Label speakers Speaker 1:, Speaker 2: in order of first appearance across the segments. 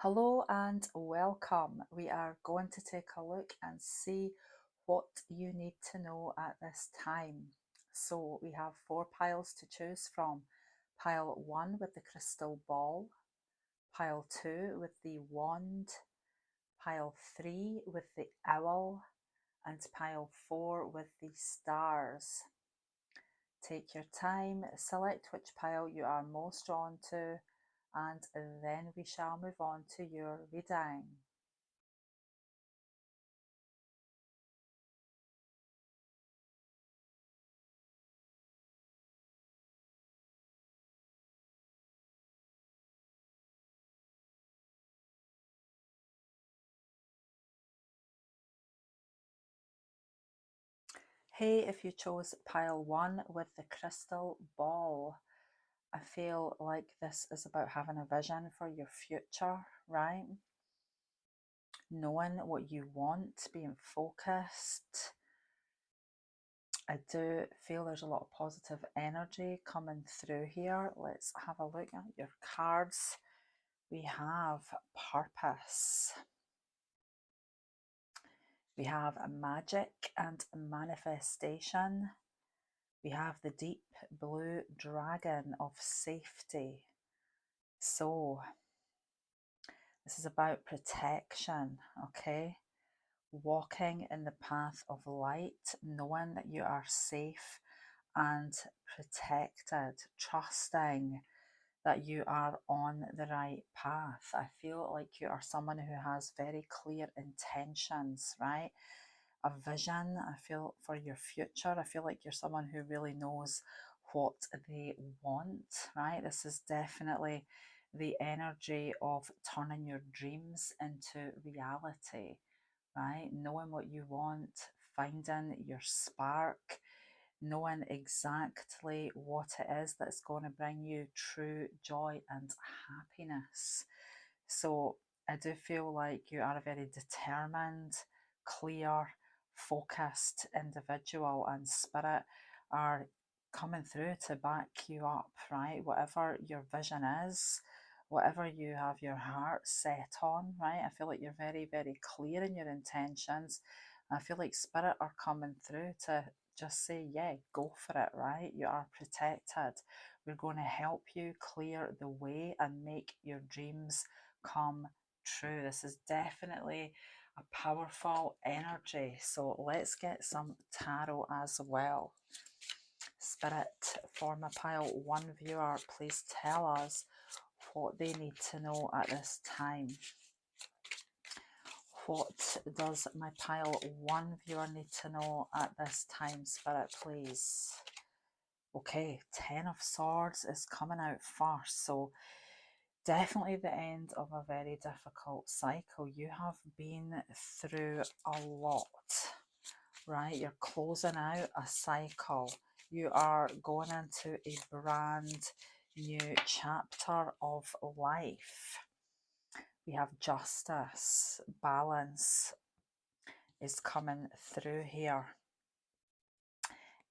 Speaker 1: Hello and welcome. We are going to take a look and see what you need to know at this time. So we have four piles to choose from. Pile 1 with the crystal ball, pile 2 with the wand, pile 3 with the owl, and pile 4 with the stars. Take your time, select which pile you are most drawn to, and then we shall move on to your reading. Hey, if you chose pile 1 with the crystal ball, I feel like this is about having a vision for your future, right? Knowing what you want, being focused. I do feel there's a lot of positive energy coming through here. Let's have a look at your cards. We have purpose. We have magic and manifestation. We have the deep blue dragon of safety. So this is about protection, okay? Walking in the path of light, knowing that you are safe and protected, trusting that you are on the right path. I feel like you are someone who has very clear intentions, right? A vision, I feel, for your future. I feel like you're someone who really knows what they want, right? This is definitely the energy of turning your dreams into reality, right? Knowing what you want, finding your spark, knowing exactly what it is that's going to bring you true joy and happiness. So I do feel like you are a very determined, clear, focused individual, and spirit are coming through to back you up, right? Whatever your vision is, whatever you have your heart set on, right? I feel like you're very, very clear in your intentions. I feel like spirit are coming through to just say, yeah, go for it, right? You are protected. We're going to help you clear the way and make your dreams come true. This is definitely a powerful energy. So let's get some tarot as well. Spirit, for my pile 1 viewer, please tell us what they need to know at this time. What does my pile 1 viewer need to know at this time, Spirit, please? Okay, 10 of Swords is coming out first. So definitely the end of a very difficult cycle. You have been through a lot, right? You're closing out a cycle. You are going into a brand new chapter of life. We have justice, balance is coming through here.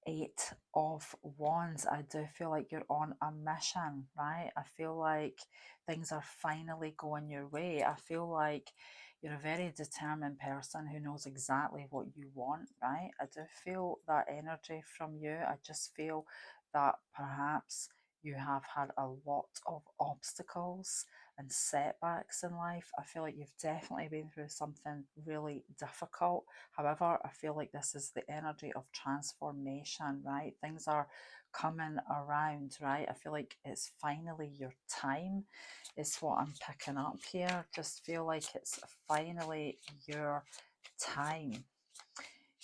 Speaker 1: 8 of Wands. I do feel like you're on a mission, right? I feel like things are finally going your way. I feel like you're a very determined person who knows exactly what you want, right? I do feel that energy from you. I just feel that perhaps you have had a lot of obstacles and setbacks in life. I feel like you've definitely been through something really difficult. However, I feel like this is the energy of transformation, right? Things are coming around, right? I feel like it's finally your time, is what I'm picking up here. Just feel like it's finally your time.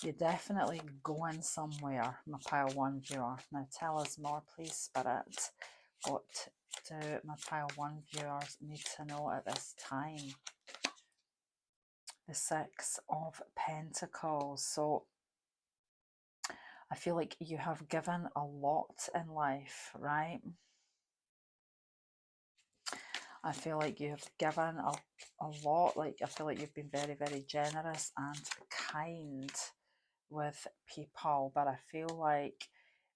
Speaker 1: You're definitely going somewhere, my pile 1 viewer. Now tell us more, please, Spirit. What do my pile 1 viewers need to know at this time? The 6 of Pentacles. So I feel like you have given a lot in life, right? I feel like you've given a lot. Like, I feel like you've been very, very generous and kind with people, but I feel like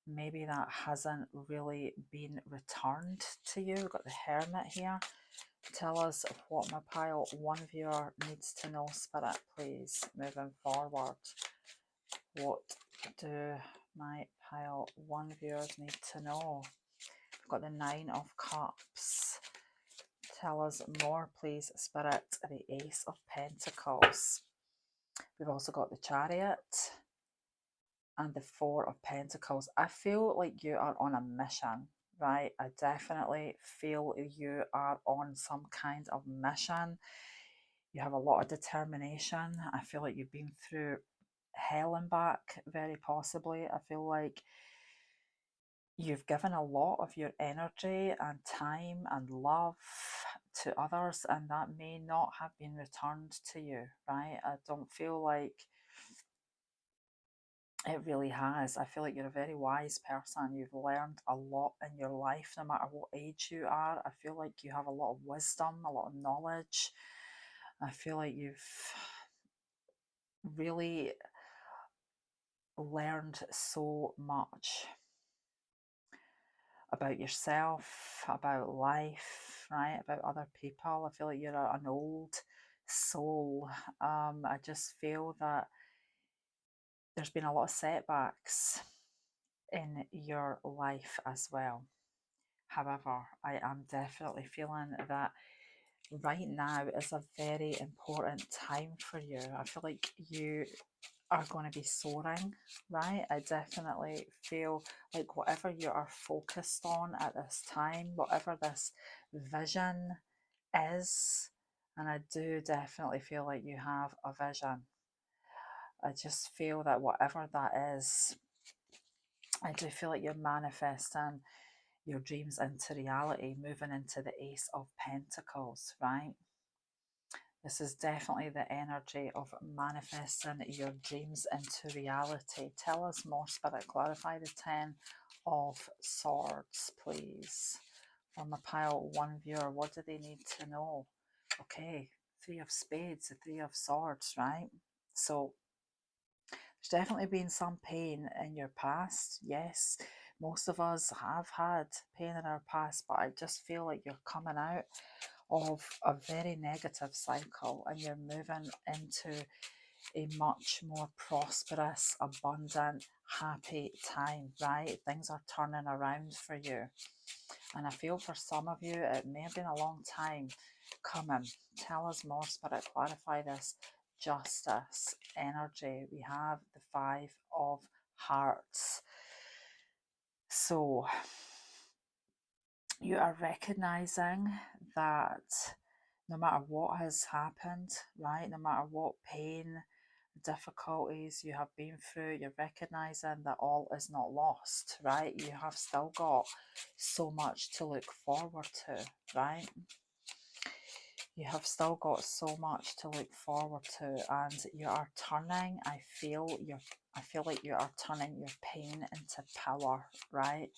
Speaker 1: maybe that hasn't really been returned to you. We've got the Hermit here. Tell us what my pile 1 viewer needs to know, Spirit, please, moving forward. What do my pile 1 viewers need to know? We've got the 9 of Cups. Tell us more, please, Spirit. The Ace of Pentacles. We've also got the Chariot and the 4 of Pentacles. I feel like you are on a mission, right? I definitely feel you are on some kind of mission. You have a lot of determination. I feel like you've been through hell and back, very possibly. I feel like you've given a lot of your energy and time and love to others, and that may not have been returned to you, right? I don't feel like it really has. I feel like you're a very wise person. You've learned a lot in your life, no matter what age you are. I feel like you have a lot of wisdom, a lot of knowledge. I feel like you've really learned so much about yourself, about life, right? About other people. I feel like you're an old soul. I just feel that there's been a lot of setbacks in your life as well. However, I am definitely feeling that right now is a very important time for you. I feel like you are going to be soaring, right? I definitely feel like whatever you are focused on at this time, whatever this vision is, and I do definitely feel like you have a vision. I just feel that whatever that is, I do feel like you're manifesting your dreams into reality, moving into the Ace of Pentacles, right? This is definitely the energy of manifesting your dreams into reality. Tell us more, Spirit. Clarify the 10 of Swords, please. For my pile 1 viewer, what do they need to know? Okay, 3 of Spades, the 3 of Swords, right? So there's definitely been some pain in your past. Yes, most of us have had pain in our past, but I just feel like you're coming out of a very negative cycle and you're moving into a much more prosperous, abundant, happy time, right? Things are turning around for you. And I feel for some of you, it may have been a long time coming. Tell us more, Spirit. Clarify this justice energy. We have the 5 of Hearts. So you are recognizing that no matter what has happened, right, no matter what pain, difficulties you have been through, you're recognizing that all is not lost, right? You have still got so much to look forward to, right? You have still got so much to look forward to, and you are turning, I feel like you are turning your pain into power, right?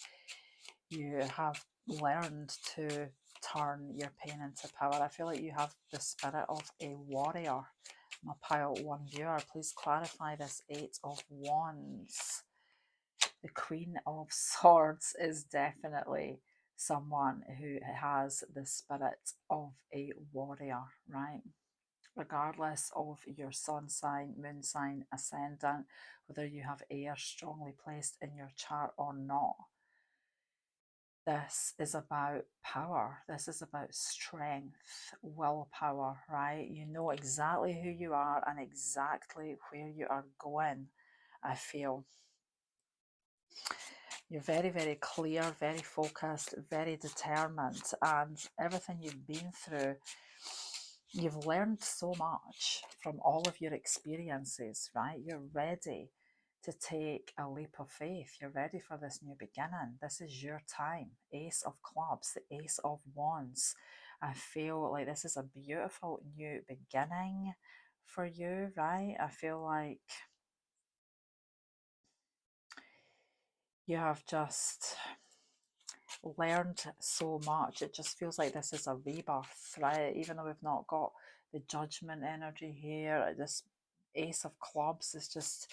Speaker 1: You have learned to turn your pain into power. I feel like you have the spirit of a warrior. My pile 1 viewer, please clarify this 8 of Wands. The Queen of Swords is definitely someone who has the spirit of a warrior, right? Regardless of your sun sign, moon sign, ascendant, whether you have air strongly placed in your chart or not, this is about power. This is about strength, willpower, right? You know exactly who you are and exactly where you are going, I feel. You're very, very clear, very focused, very determined, and everything you've been through, you've learned so much from all of your experiences, right? You're ready to take a leap of faith. You're ready for this new beginning. This is your time. Ace of Clubs, the Ace of Wands. I feel like this is a beautiful new beginning for you, right? I feel like you have just learned so much. It just feels like this is a rebirth, right? Even though we've not got the Judgment energy here, this Ace of Clubs is just,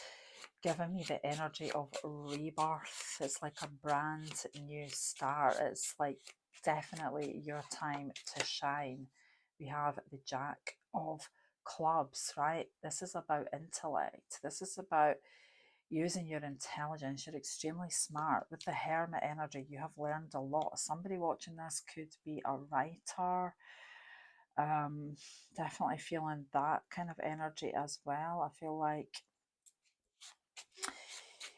Speaker 1: giving me the energy of rebirth. It's like a brand new start. It's like definitely your time to shine. We have the Jack of Clubs, right? This is about intellect. This is about using your intelligence. You're extremely smart. With the Hermit energy, you have learned a lot. Somebody watching this could be a writer. Definitely feeling that kind of energy as well. I feel like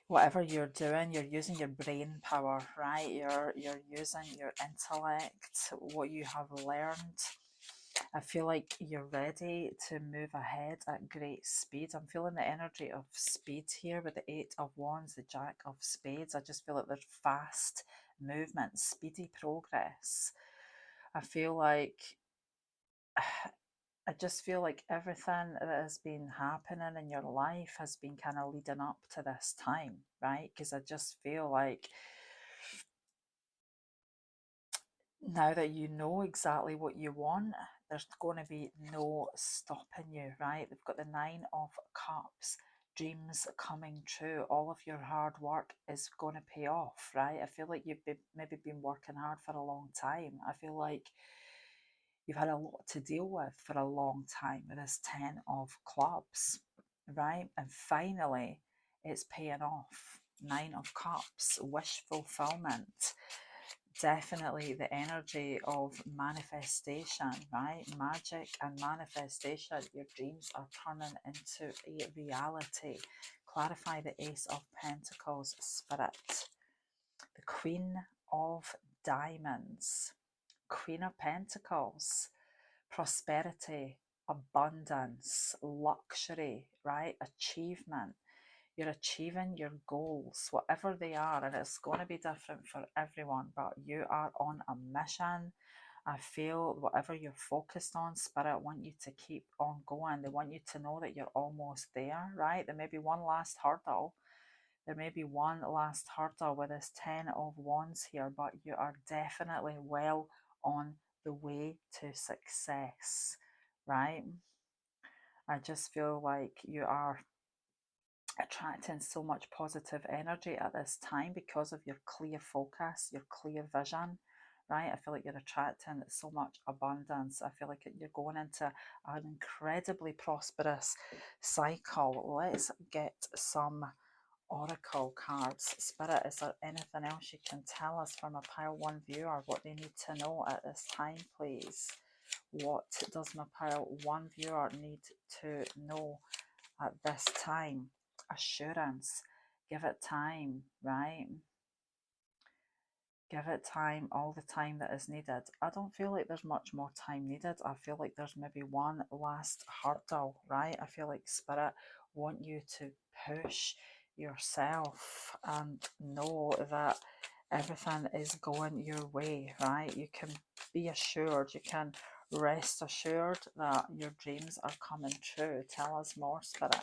Speaker 1: whatever you're doing, you're using your brain power, right? You're using your intellect, what you have learned. I feel like you're ready to move ahead at great speed. I'm feeling the energy of speed here with the Eight of Wands, the Jack of Spades. I just feel like there's fast movement, speedy progress. I feel like I just feel like everything that has been happening in your life has been kind of leading up to this time, right? Because I just feel like now that you know exactly what you want, there's going to be no stopping you, right? They've got the Nine of Cups, dreams coming true. All of your hard work is going to pay off, right? I feel like you've maybe been working hard for a long time. I feel like you've had a lot to deal with for a long time with this 10 of Clubs, right? And finally, it's paying off. Nine of Cups, wish fulfillment. Definitely the energy of manifestation, right? Magic and manifestation. Your dreams are turning into a reality. Clarify the Ace of Pentacles, Spirit. The Queen of Diamonds. Queen of Pentacles. Prosperity, abundance, luxury, right? Achievement. You're achieving your goals, whatever they are, and it's going to be different for everyone, but you are on a mission. I feel whatever you're focused on, Spirit want you to keep on going. They want you to know that you're almost there, right? There may be one last hurdle. There may be one last hurdle with this 10 of Wands here, but you are definitely well on the way to success, right? I just feel like you are attracting so much positive energy at this time because of your clear focus, your clear vision, right? I feel like you're attracting so much abundance. I feel like you're going into an incredibly prosperous cycle. Let's get some oracle cards. Spirit, is there anything else you can tell us from a pile one viewer, what they need to know at this time, please? What does my pile one viewer need to know at this time? Assurance. Give it time, right? Give it time, all the time that is needed. I don't feel like there's much more time needed. I feel like there's maybe one last hurdle, right? I feel like Spirit want you to push yourself and know that everything is going your way, right? You can be assured, you can rest assured that your dreams are coming true. Tell us more, Spirit.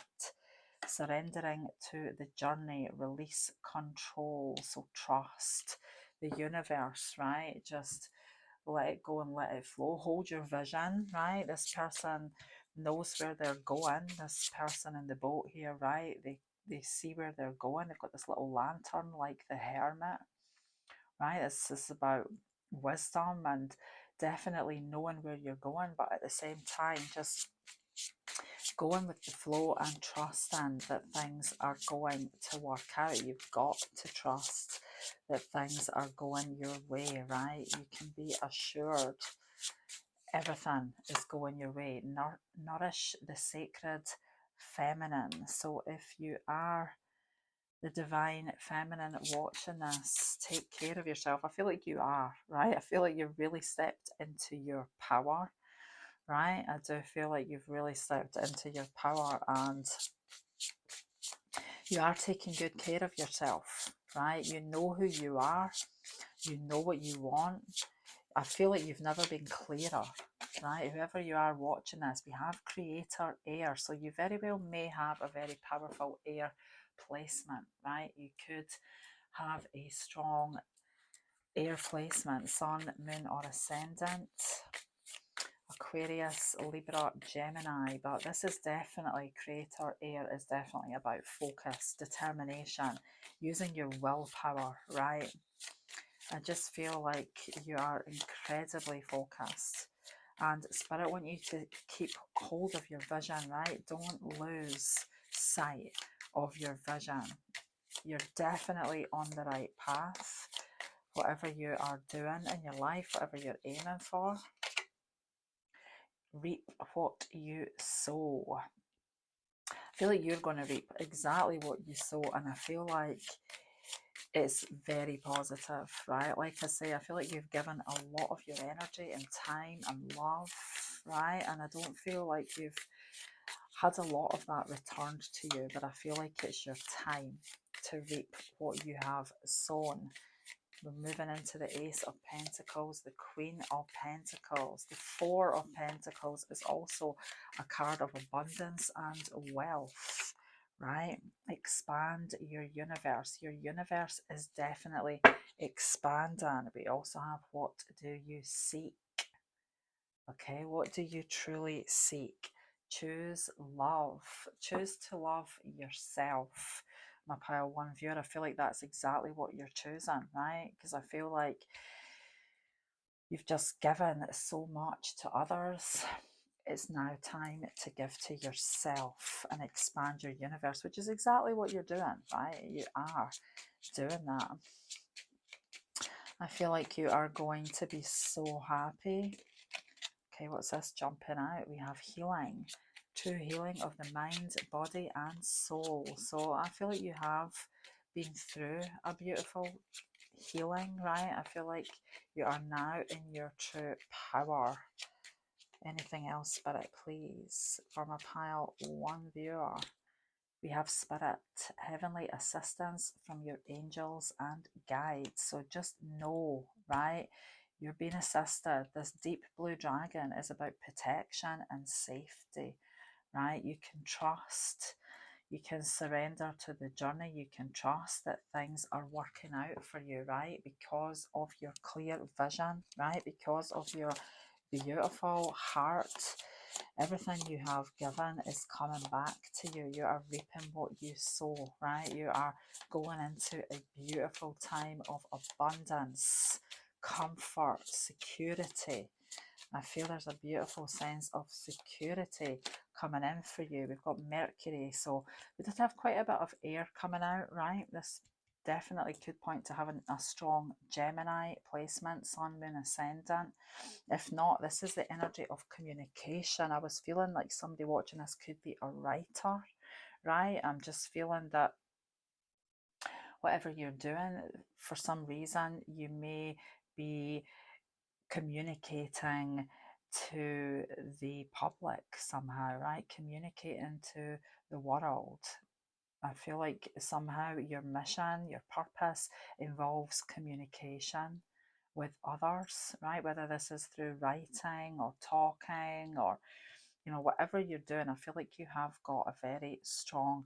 Speaker 1: Surrendering to the journey, release control, so trust the universe, right? Just let it go and let it flow. Hold your vision, right? This person knows where they're going. This person in the boat here, right? They see where they're going. They've got this little lantern like the hermit, right? This is about wisdom and definitely knowing where you're going, but at the same time, just going with the flow and trusting that things are going to work out. You've got to trust that things are going your way, right? You can be assured everything is going your way. Nourish the sacred feminine. So if you are the divine feminine watching this, take care of yourself. I feel like you are, right? I feel like you've really stepped into your power, right? I do feel like you've really stepped into your power and you are taking good care of yourself, right? You know who you are, you know what you want. I feel like you've never been clearer, right? Whoever you are watching this, we have creator air, so you very well may have a very powerful air placement, right? You could have a strong air placement, sun, moon, or ascendant. Aquarius, Libra, Gemini, but this is definitely, Creator Air is definitely about focus, determination, using your willpower, right? I just feel like you are incredibly focused. And Spirit want you to keep hold of your vision, right? Don't lose sight of your vision. You're definitely on the right path. Whatever you are doing in your life, whatever you're aiming for, reap what you sow. I feel like you're going to reap exactly what you sow, and I feel like it's very positive, right? Like I say, I feel like you've given a lot of your energy and time and love, right? And I don't feel like you've had a lot of that returned to you, but I feel like it's your time to reap what you have sown. We're moving into the Ace of Pentacles, the Queen of Pentacles. The Four of Pentacles is also a card of abundance and wealth, right? Expand your universe. Your universe is definitely expanding. We also have, what do you seek? Okay, what do you truly seek? Choose love. Choose to love yourself. My pile one viewer, I feel like that's exactly what you're choosing, right? Because I feel like you've just given so much to others. It's now time to give to yourself and expand your universe, which is exactly what you're doing, right? You are doing that. I feel like you are going to be so happy. Okay, what's this jumping out? We have healing. True healing of the mind, body and soul. So I feel like you have been through a beautiful healing, right? I feel like you are now in your true power. Anything else, Spirit, please? For my pile one viewer, we have Spirit, heavenly assistance from your angels and guides. So just know, right? You're being assisted. This deep blue dragon is about protection and safety, right? You can trust. You can surrender to the journey. You can trust that things are working out for you, right? Because of your clear vision, right? Because of your beautiful heart. Everything you have given is coming back to you. You are reaping what you sow, right? You are going into a beautiful time of abundance, comfort, security. I feel there's a beautiful sense of security coming in for you. We've got Mercury, so we did have quite a bit of air coming out, right? This definitely could point to having a strong Gemini placement, Sun, Moon, Ascendant. If not, this is the energy of communication. I was feeling like somebody watching this could be a writer, right? I'm just feeling that whatever you're doing, for some reason, you may be communicating to the public somehow, right? Communicating to the world. I feel like somehow your mission, your purpose involves communication with others, right? Whether this is through writing or talking or, you know, whatever you're doing, I feel like you have got a very strong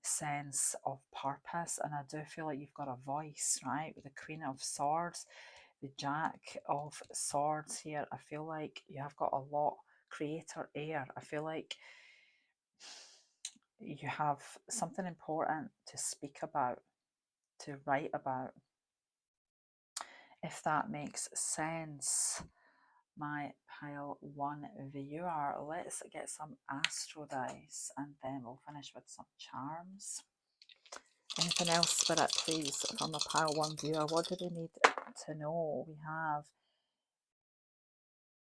Speaker 1: sense of purpose. And I do feel like you've got a voice, right? With the Queen of Swords, the Jack of Swords here. I feel like you have got a lot, Creator Air. I feel like you have something important to speak about, to write about, if that makes sense. My pile one viewer, let's get some astro dice and then we'll finish with some charms. Anything else, Spirit, please, from a pile one viewer? What do they need to know? We have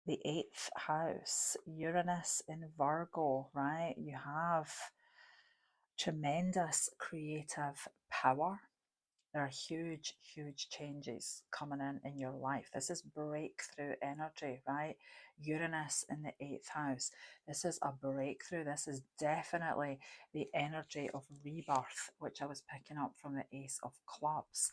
Speaker 1: the 8th house, Uranus in Virgo, right? You have tremendous creative power. There are huge, huge changes coming in your life. This is breakthrough energy, right? Uranus in the 8th house. This is a breakthrough. This is definitely the energy of rebirth, which I was picking up from the Ace of Clubs.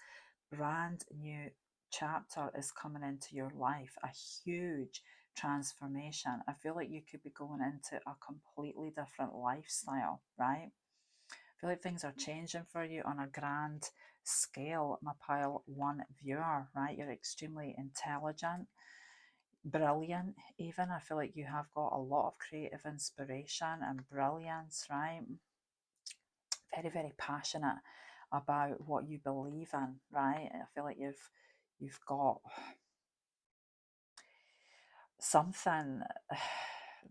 Speaker 1: Brand new chapter is coming into your life. A huge transformation. I feel like you could be going into a completely different lifestyle, right? I feel like things are changing for you on a grand scale, my pile one viewer, right? You're extremely intelligent. brilliant even. I feel like you have got a lot of creative inspiration and brilliance, right? Very, very passionate about what you believe in, right? I feel like you've got something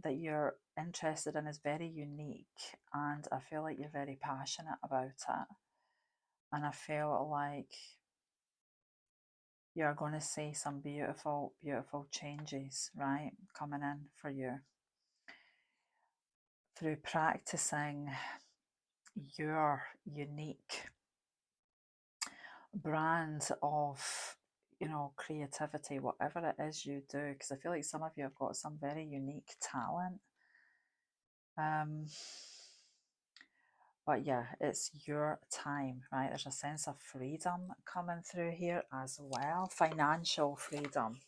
Speaker 1: that you're interested in is very unique, and I feel like you're very passionate about it. And I feel like you're going to see some beautiful, beautiful changes, right, coming in for you through practicing your unique brand of, creativity, whatever it is you do, because I feel like some of you have got some very unique talent. But yeah, it's your time, right? There's a sense of freedom coming through here as well. Financial freedom.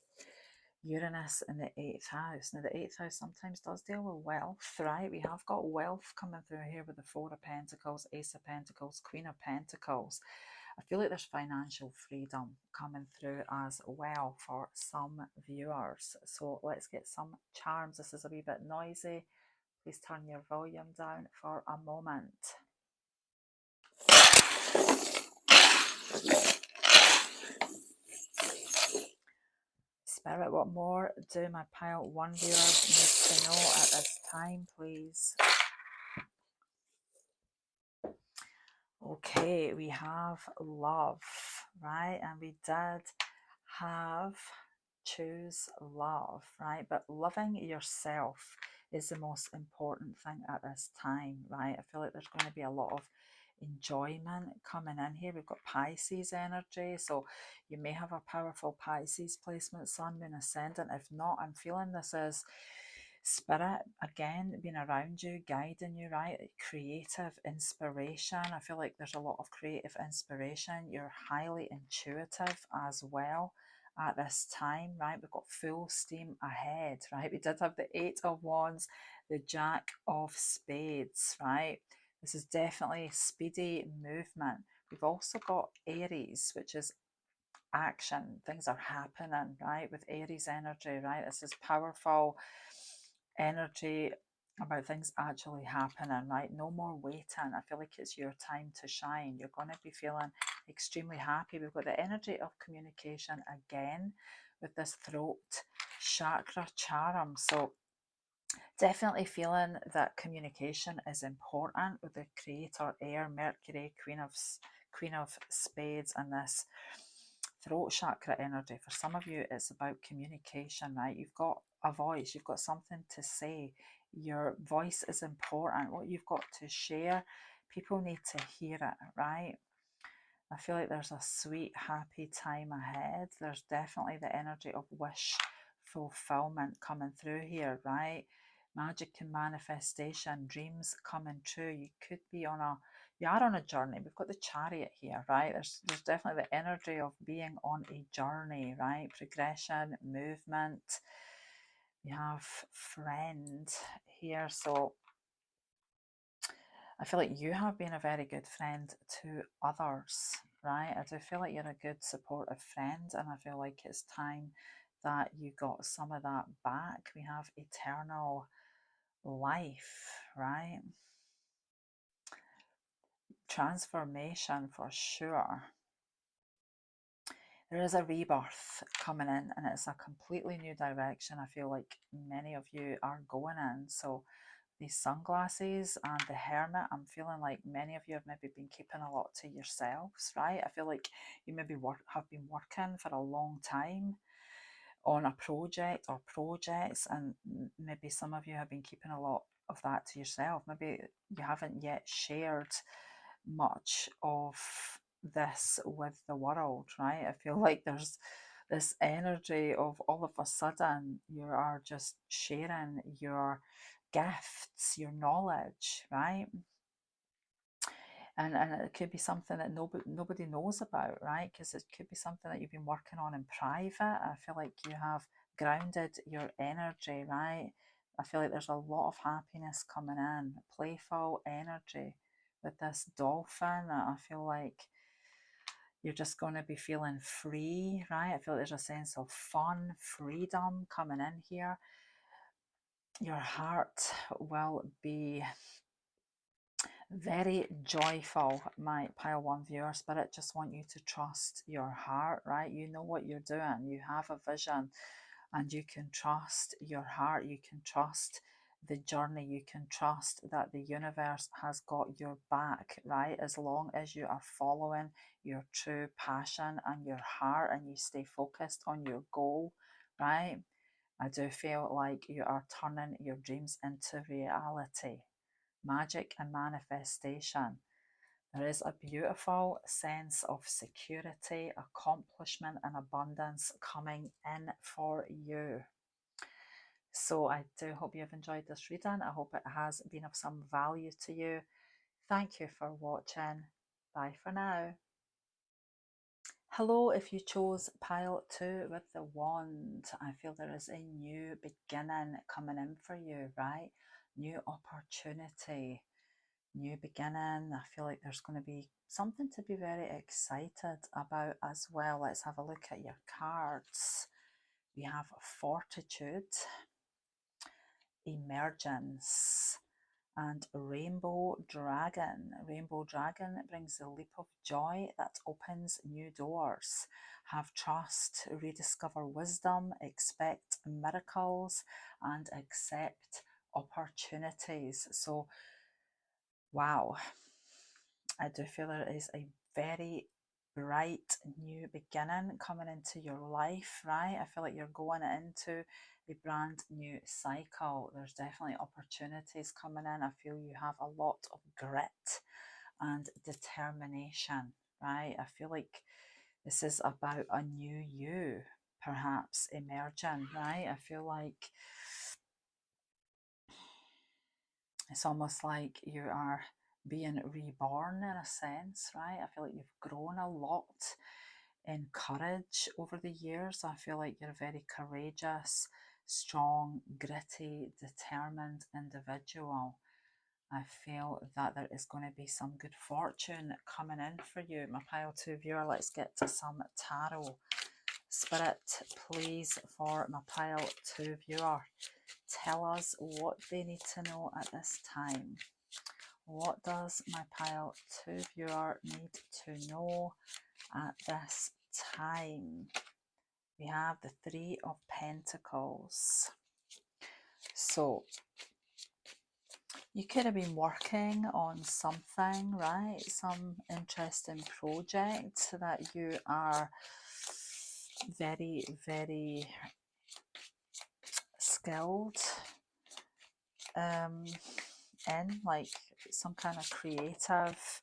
Speaker 1: Uranus in the 8th house. Now, the 8th house sometimes does deal with wealth, right? We have got wealth coming through here with the Four of Pentacles, Ace of Pentacles, Queen of Pentacles. I feel like there's financial freedom coming through as well for some viewers. So let's get some charms. This is a wee bit noisy. Please turn your volume down for a moment. Spirit, what more do my pile 1 viewers need to know at this time, please? Okay, we have love, right? And we did have choose love, right? But loving yourself is the most important thing at this time, right? I feel like there's going to be a lot of enjoyment coming in here. We've got Pisces energy, so you may have a powerful Pisces placement, Sun, Moon, Ascendant. If not, I'm feeling this is Spirit again being around you, guiding you, right? Creative inspiration. I feel like there's a lot of creative inspiration. You're highly intuitive as well at this time, right? We've got full steam ahead, right? We did have the 8 of Wands, the Jack of Spades, right? This is definitely speedy movement. We've also got Aries, which is action. Things are happening, right? With Aries energy, right? This is powerful energy about things actually happening, right? No more waiting. I feel like it's your time to shine. You're going to be feeling extremely happy. We've got the energy of communication again with this throat chakra charm. So definitely feeling that communication is important with the creator air, Mercury, Queen of Spades, and this throat chakra energy. For some of you, it's about communication, right? You've got a voice, you've got something to say. Your voice is important. What you've got to share, people need to hear it, right? I feel like there's a sweet, happy time ahead. There's definitely the energy of wish fulfillment coming through here, right? Magic and manifestation, dreams coming true. You are on a journey. We've got the Chariot here, right? There's definitely the energy of being on a journey, right? Progression, movement. We have friend here, so I feel like you have been a very good friend to others, right? I do feel like you're a good supportive friend, and I feel like it's time that you got some of that back. We have eternal life, right? Transformation for sure. There is a rebirth coming in, and it's a completely new direction. I feel like many of you are going in. So these sunglasses and the hermit, I'm feeling like many of you have maybe been keeping a lot to yourselves, right? I feel like you maybe have been working for a long time on a project or projects, and maybe some of you have been keeping a lot of that to yourself. Maybe you haven't yet shared much of this with the world, right? I feel like there's this energy of all of a sudden you are just sharing your gifts, your knowledge, right? And it could be something that nobody knows about, right? Because it could be something that you've been working on in private. I feel like you have grounded your energy, right? I feel like there's a lot of happiness coming in, playful energy with this dolphin. I feel like You're just going to be feeling free, right? I feel like there's a sense of fun, freedom coming in here. Your heart will be very joyful, my pile one viewer. Spirit just want you to trust your heart, right? You know what you're doing. You have a vision and you can trust your heart. You can trust the journey. You can trust that the universe has got your back, right? As long as you are following your true passion and your heart and you stay focused on your goal, right? I do feel like you are turning your dreams into reality. Magic and manifestation. There is a beautiful sense of security, accomplishment, and abundance coming in for you. So I do hope you've enjoyed this reading. I hope it has been of some value to you. Thank you for watching. Bye for now. Hello, if you chose pile 2 with the wand, I feel there is a new beginning coming in for you, right? New opportunity, new beginning. I feel like there's going to be something to be very excited about as well. Let's have a look at your cards. We have Fortitude, Emergence, and Rainbow Dragon. Rainbow Dragon brings a leap of joy that opens new doors. Have trust, rediscover wisdom, expect miracles, and accept opportunities. So, wow, I do feel there is a very bright new beginning coming into your life, right? I feel like you're going into a brand new cycle. There's definitely opportunities coming in. I feel you have a lot of grit and determination, right? I feel like this is about a new you, perhaps emerging, right? I feel like it's almost like you are being reborn in a sense, right? I feel like you've grown a lot in courage over the years. I feel like you're a very courageous, strong, gritty, determined individual. I feel that there is going to be some good fortune coming in for you. My pile 2 viewer, let's get to some tarot. Spirit, please, for my pile 2 viewer, tell us what they need to know at this time. What does my pile 2 viewer need to know at this time? We have the 3 of Pentacles. So you could have been working on something, right? Some interesting project that you are very, very skilled in, like some kind of creative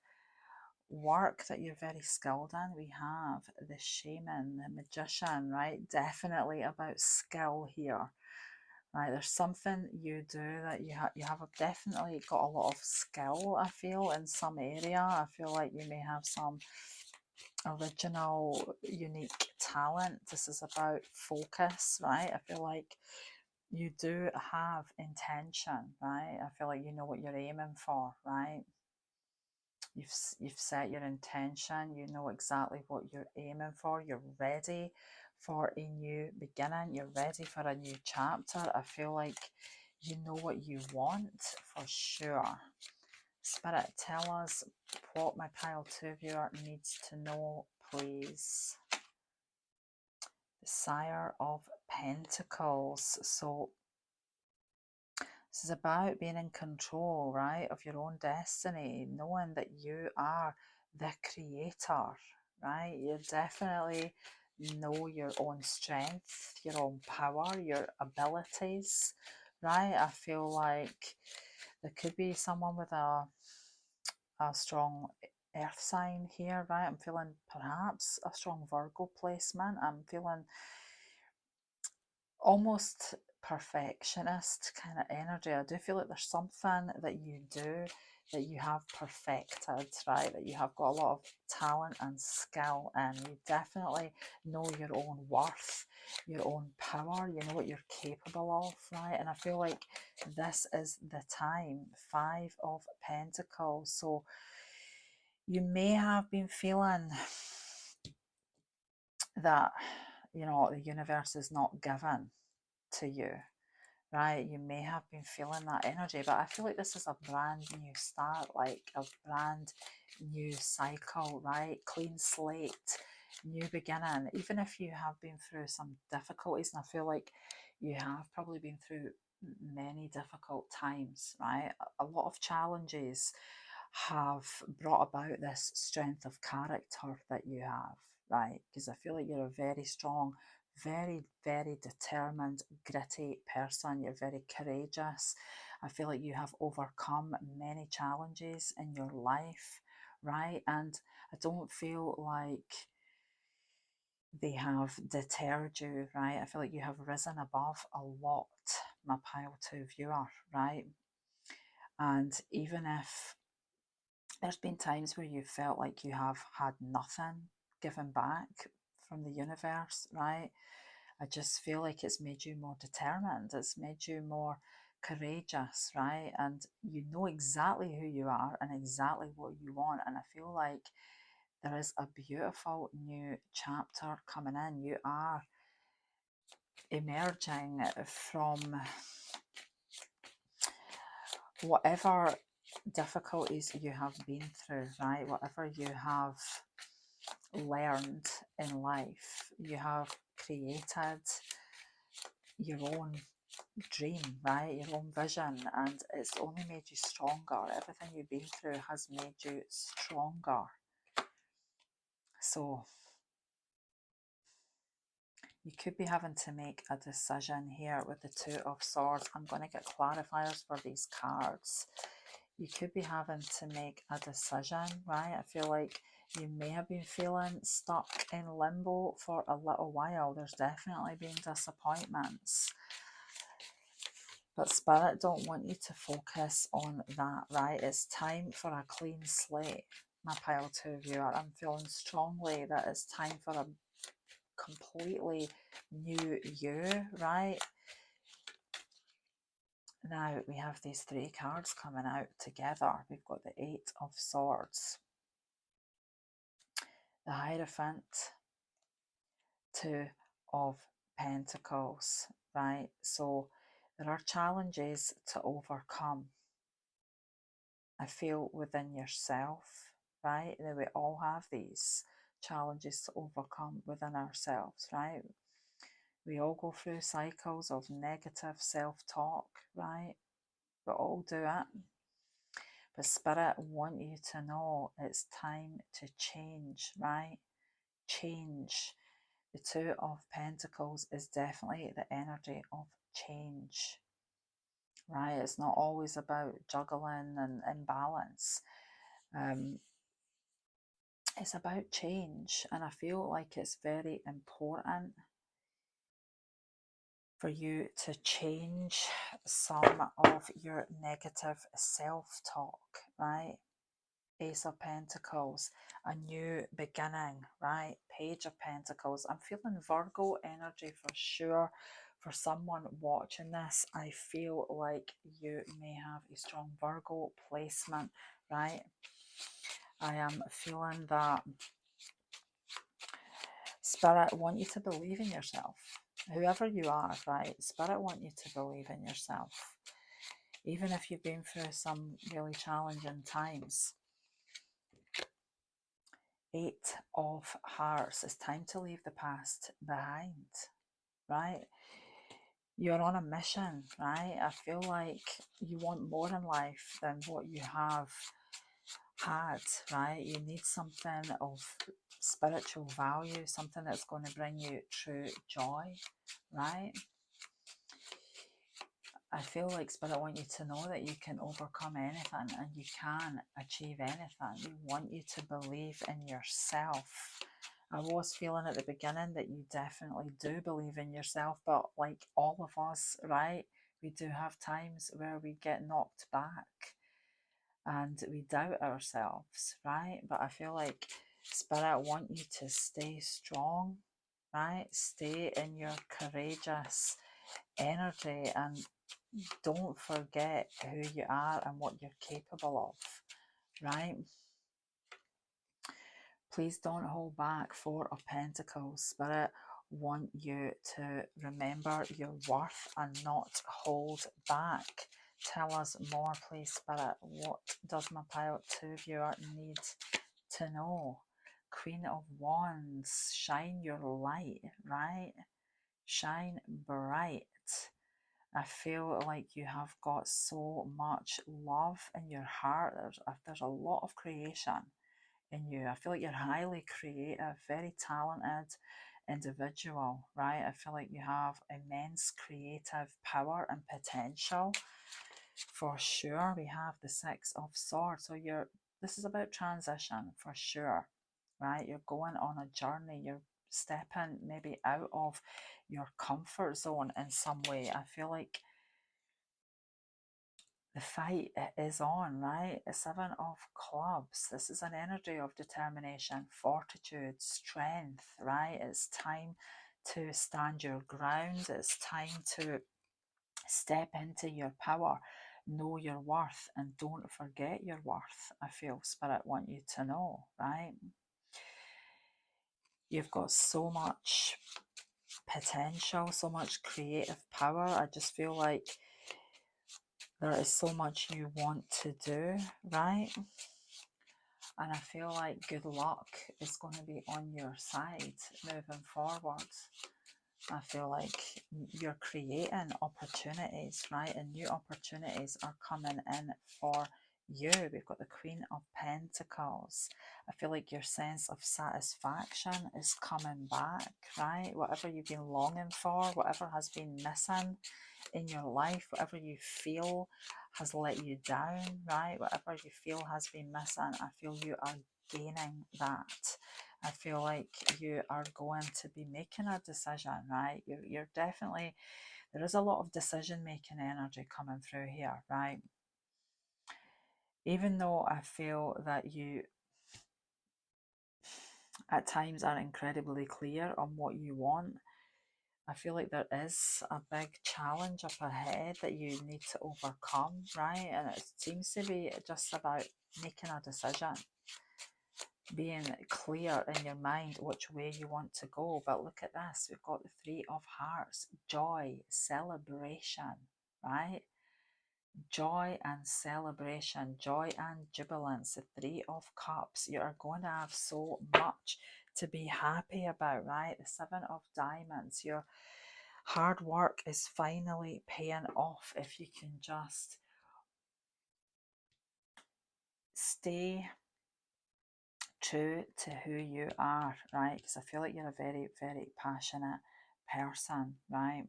Speaker 1: work that you're very skilled in. We have the shaman, the magician, right? Definitely about skill here, right? There's something you do that you have definitely got a lot of skill, I feel, in some area. I feel like you may have some original, unique talent. This is about focus, right? I feel like you do have intention, right? I feel like you know what you're aiming for, right? You've set your intention, you know exactly what you're aiming for, you're ready for a new beginning, you're ready for a new chapter. I feel like you know what you want for sure. Spirit, tell us what my pile 2 viewer needs to know, please. The Sire of Pentacles. So this is about being in control, right, of your own destiny, knowing that you are the creator, right? You definitely know your own strength, your own power, your abilities, right? I feel like there could be someone with a strong earth sign here, right? I'm feeling perhaps a strong Virgo placement. I'm feeling almost perfectionist kind of energy. I do feel like there's something that you do that you have perfected, right? That you have got a lot of talent and skill, and you definitely know your own worth, your own power. You know what you're capable of, right? And I feel like this is the time. 5 of Pentacles. So you may have been feeling that, you know, the universe is not given to you, right? You may have been feeling that energy, but I feel like this is a brand new start, like a brand new cycle, right? Clean slate, new beginning. Even if you have been through some difficulties, and I feel like you have probably been through many difficult times, right? A lot of challenges have brought about this strength of character that you have, right? Because I feel like you're a very strong, very, very determined, gritty person. You're very courageous. I feel like you have overcome many challenges in your life, right? And I don't feel like they have deterred you, right? I feel like you have risen above a lot, my pile two viewer, right? And even if there's been times where you felt like you have had nothing given back from the universe, right? I just feel like it's made you more determined. It's made you more courageous, right? And you know exactly who you are and exactly what you want. And I feel like there is a beautiful new chapter coming in. You are emerging from whatever difficulties you have been through, right? Whatever you have learned in life, you have created your own dream, right? Your own vision, and it's only made you stronger. Everything you've been through has made you stronger. So you could be having to make a decision here with the Two of Swords. I'm going to get clarifiers for these cards. You could be having to make a decision, right? I feel like you may have been feeling stuck in limbo for a little while. There's definitely been disappointments. But Spirit don't want you to focus on that, right? It's time for a clean slate, my pile two viewer. I'm feeling strongly that it's time for a completely new you, right? Now we have these three cards coming out together. We've got the Eight of Swords, the Hierophant, Two of Pentacles, right? So there are challenges to overcome, I feel, within yourself, right? Now we all have these challenges to overcome within ourselves, right? We all go through cycles of negative self-talk, right? We all do it. But Spirit want you to know it's time to change, right? Change. The Two of Pentacles is definitely the energy of change, right? It's not always about juggling and imbalance. It's about change, and I feel like it's very important for you to change some of your negative self-talk, right? Ace of Pentacles, a new beginning, right? Page of Pentacles. I'm feeling Virgo energy for sure. For someone watching this, I feel like you may have a strong Virgo placement, right? I am feeling that Spirit want you to believe in yourself. Whoever you are, right? Spirit want you to believe in yourself. Even if you've been through some really challenging times. Eight of Hearts. It's time to leave the past behind, right? You're on a mission, right? I feel like you want more in life than what you have had, right? You need something of spiritual value, something that's going to bring you true joy, right? I feel like Spirit want you to know that you can overcome anything and you can achieve anything. We want you to believe in yourself. I was feeling at the beginning that you definitely do believe in yourself, but like all of us, right, we do have times where we get knocked back and we doubt ourselves, right? But I feel like Spirit want you to stay strong, right? Stay in your courageous energy and don't forget who you are and what you're capable of, right? Please don't hold back. Four of Pentacles. Spirit want you to remember your worth and not hold back. Tell us more, please, Spirit. What does my pile 2 viewer need to know? Queen of Wands, shine your light, right? Shine bright. I feel like you have got so much love in your heart. There's a lot of creation in you. I feel like you're highly creative, very talented individual, right? I feel like you have immense creative power and potential for sure. We have the Six of Swords. So this is about transition for sure, right? You're going on a journey. You're stepping maybe out of your comfort zone in some way. I feel like the fight is on, right? A Seven of Clubs. This is an energy of determination, fortitude, strength, right? It's time to stand your ground. It's time to step into your power, know your worth, and don't forget your worth. I feel Spirit want you to know, right? You've got so much potential, so much creative power. I just feel like there is so much you want to do, right? And I feel like good luck is going to be on your side moving forward. I feel like you're creating opportunities, right? And new opportunities are coming in for you. We've got the Queen of Pentacles. I feel like your sense of satisfaction is coming back, right? Whatever you've been longing for, whatever has been missing in your life, whatever you feel has let you down, right? Whatever you feel has been missing, I feel you are gaining that. I feel like you are going to be making a decision, right? You're definitely, there is a lot of decision making energy coming through here, right? Even though I feel that you at times are incredibly clear on what you want, I feel like there is a big challenge up ahead that you need to overcome, right? And it seems to be just about making a decision, being clear in your mind which way you want to go. But look at this, we've got the Three of Hearts, joy, celebration, right? Joy and celebration, joy and jubilance, the Three of Cups. You are going to have so much to be happy about, right? The Seven of Diamonds, your hard work is finally paying off if you can just stay true to who you are, right? Because I feel like you're a very, very passionate person, right?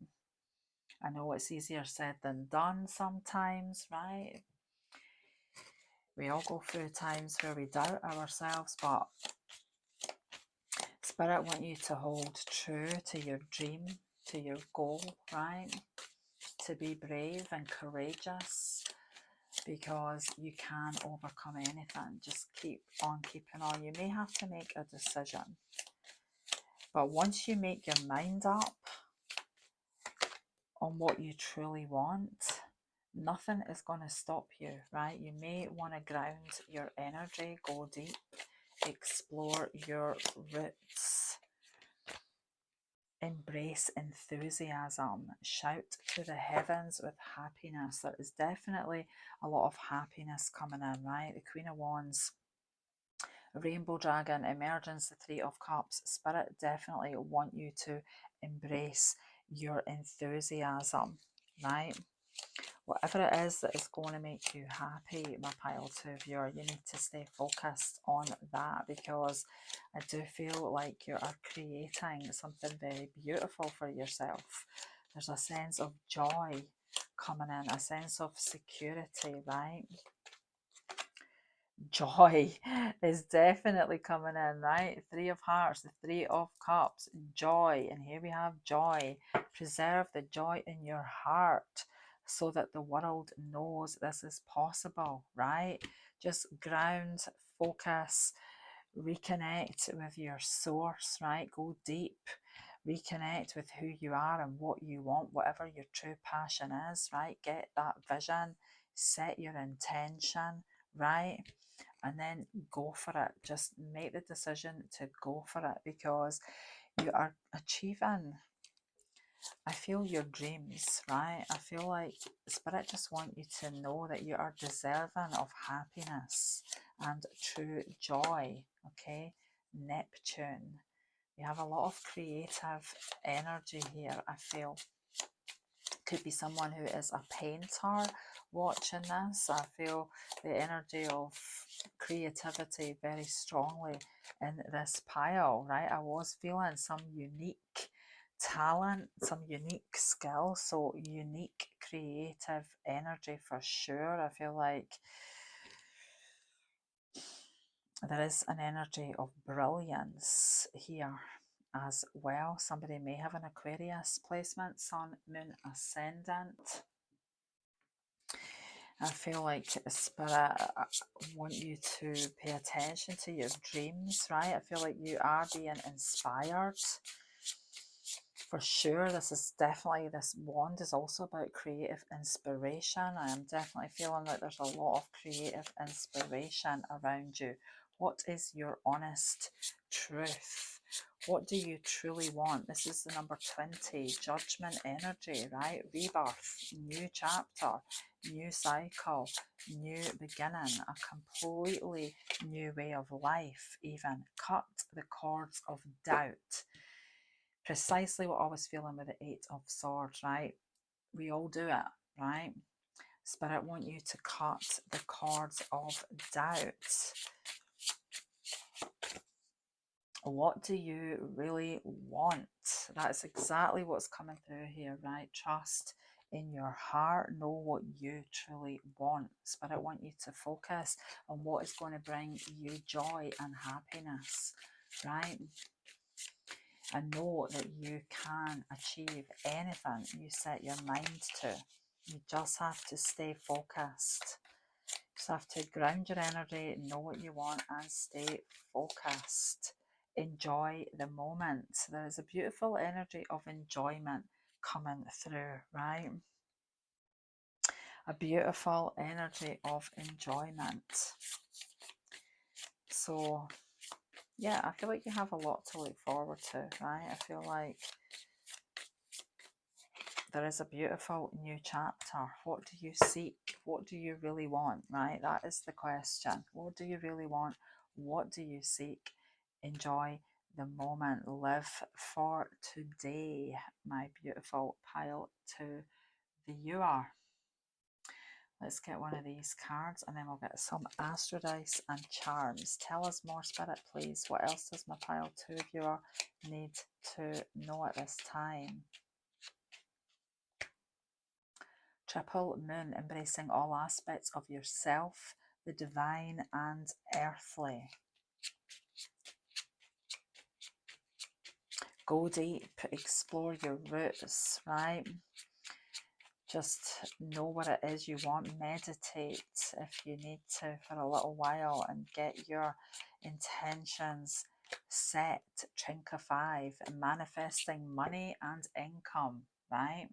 Speaker 1: I know it's easier said than done sometimes, right? We all go through times where we doubt ourselves, but Spirit want you to hold true to your dream, to your goal, right? To be brave and courageous, because you can overcome anything. Just keep on keeping on. You may have to make a decision, but once you make your mind up on what you truly want, nothing is going to stop you, right? You may want to ground your energy, go deep, explore your roots, embrace enthusiasm, shout to the heavens with happiness. There is definitely a lot of happiness coming in, right? The Queen of Wands, Rainbow Dragon, Emergence, the Three of Cups. Spirit definitely want you to embrace your enthusiasm, right? Whatever it is that is going to make you happy, my pile 2 viewer, you need to stay focused on that, because I do feel like you are creating something very beautiful for yourself. There's a sense of joy coming in, a sense of security, right? Joy is definitely coming in, right? Three of Hearts, the Three of Cups, joy. And here we have joy. Preserve the joy in your heart so that the world knows this is possible, right? Just ground, focus, reconnect with your source, right? Go deep. Reconnect with who you are and what you want, whatever your true passion is, right? Get that vision, set your intention, right? and then go for it. Just make the decision to go for it, because you are achieving, I feel, your dreams, right? I feel like Spirit just want you to know that you are deserving of happiness and true joy, okay? Neptune. We have a lot of creative energy here, I feel. Could be someone who is a painter watching this. I feel the energy of creativity very strongly in this pile, right? I was feeling some unique talent, some unique skill, so unique creative energy for sure. I feel like there is an energy of brilliance here as well. Somebody may have an Aquarius placement, Sun, Moon, Ascendant. I feel like Spirit want you to pay attention to your dreams, right? I feel like you are being inspired. For sure, this is definitely, this wand is also about creative inspiration. I am definitely feeling like there's a lot of creative inspiration around you. What is your honest truth? What do you truly want? This is the number 20, judgment energy, right? Rebirth, new chapter, new cycle, new beginning, a completely new way of life even. Cut the cords of doubt. Precisely what I was feeling with the Eight of Swords, right? We all do it, right? Spirit want you to cut the cords of doubt. What do you really want? That's exactly what's coming through here, right? Trust in your heart. Know what you truly want. Spirit want you to focus on what is going to bring you joy and happiness, right? And know that you can achieve anything you set your mind to. You just have to stay focused. You just have to ground your energy, know what you want, and stay focused. Enjoy the moment. There is a beautiful energy of enjoyment coming through, right? A beautiful energy of enjoyment. So, yeah, I feel like you have a lot to look forward to, right? I feel like there is a beautiful new chapter. What do you seek? What do you really want, right? That is the question. What do you really want? What do you seek? Enjoy the moment. Live for today, my beautiful pile to viewer. Let's get one of these cards and then we'll get some Astro Dice and Charms. Tell us more, Spirit, please. What else does my pile 2 viewer need to know at this time? Triple Moon, embracing all aspects of yourself, the divine and earthly. Go deep, explore your roots, right? Just know what it is you want. Meditate if you need to for a little while and get your intentions set. Trinket 5, manifesting money and income, right?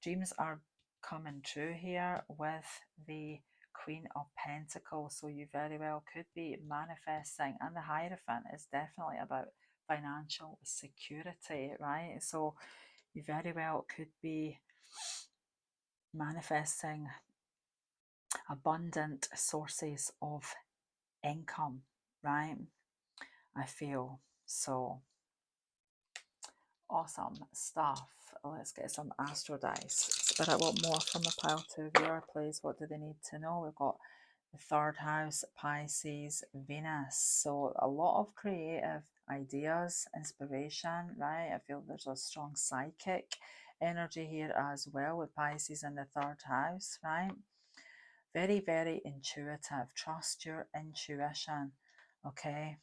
Speaker 1: Dreams are coming true here with the Queen of Pentacles, so you very well could be manifesting, and the Hierophant is definitely about financial security, right? So you very well could be manifesting abundant sources of income, right? I feel so. Awesome stuff. Let's get some Astro Dice. Spirit, what more from the pile 2 viewer, please? What do they need to know? We've got the 3rd house, Pisces, Venus. So a lot of creative ideas, inspiration, right? I feel there's a strong psychic energy here as well with Pisces in the 3rd house, right? Very, very intuitive. Trust your intuition, okay?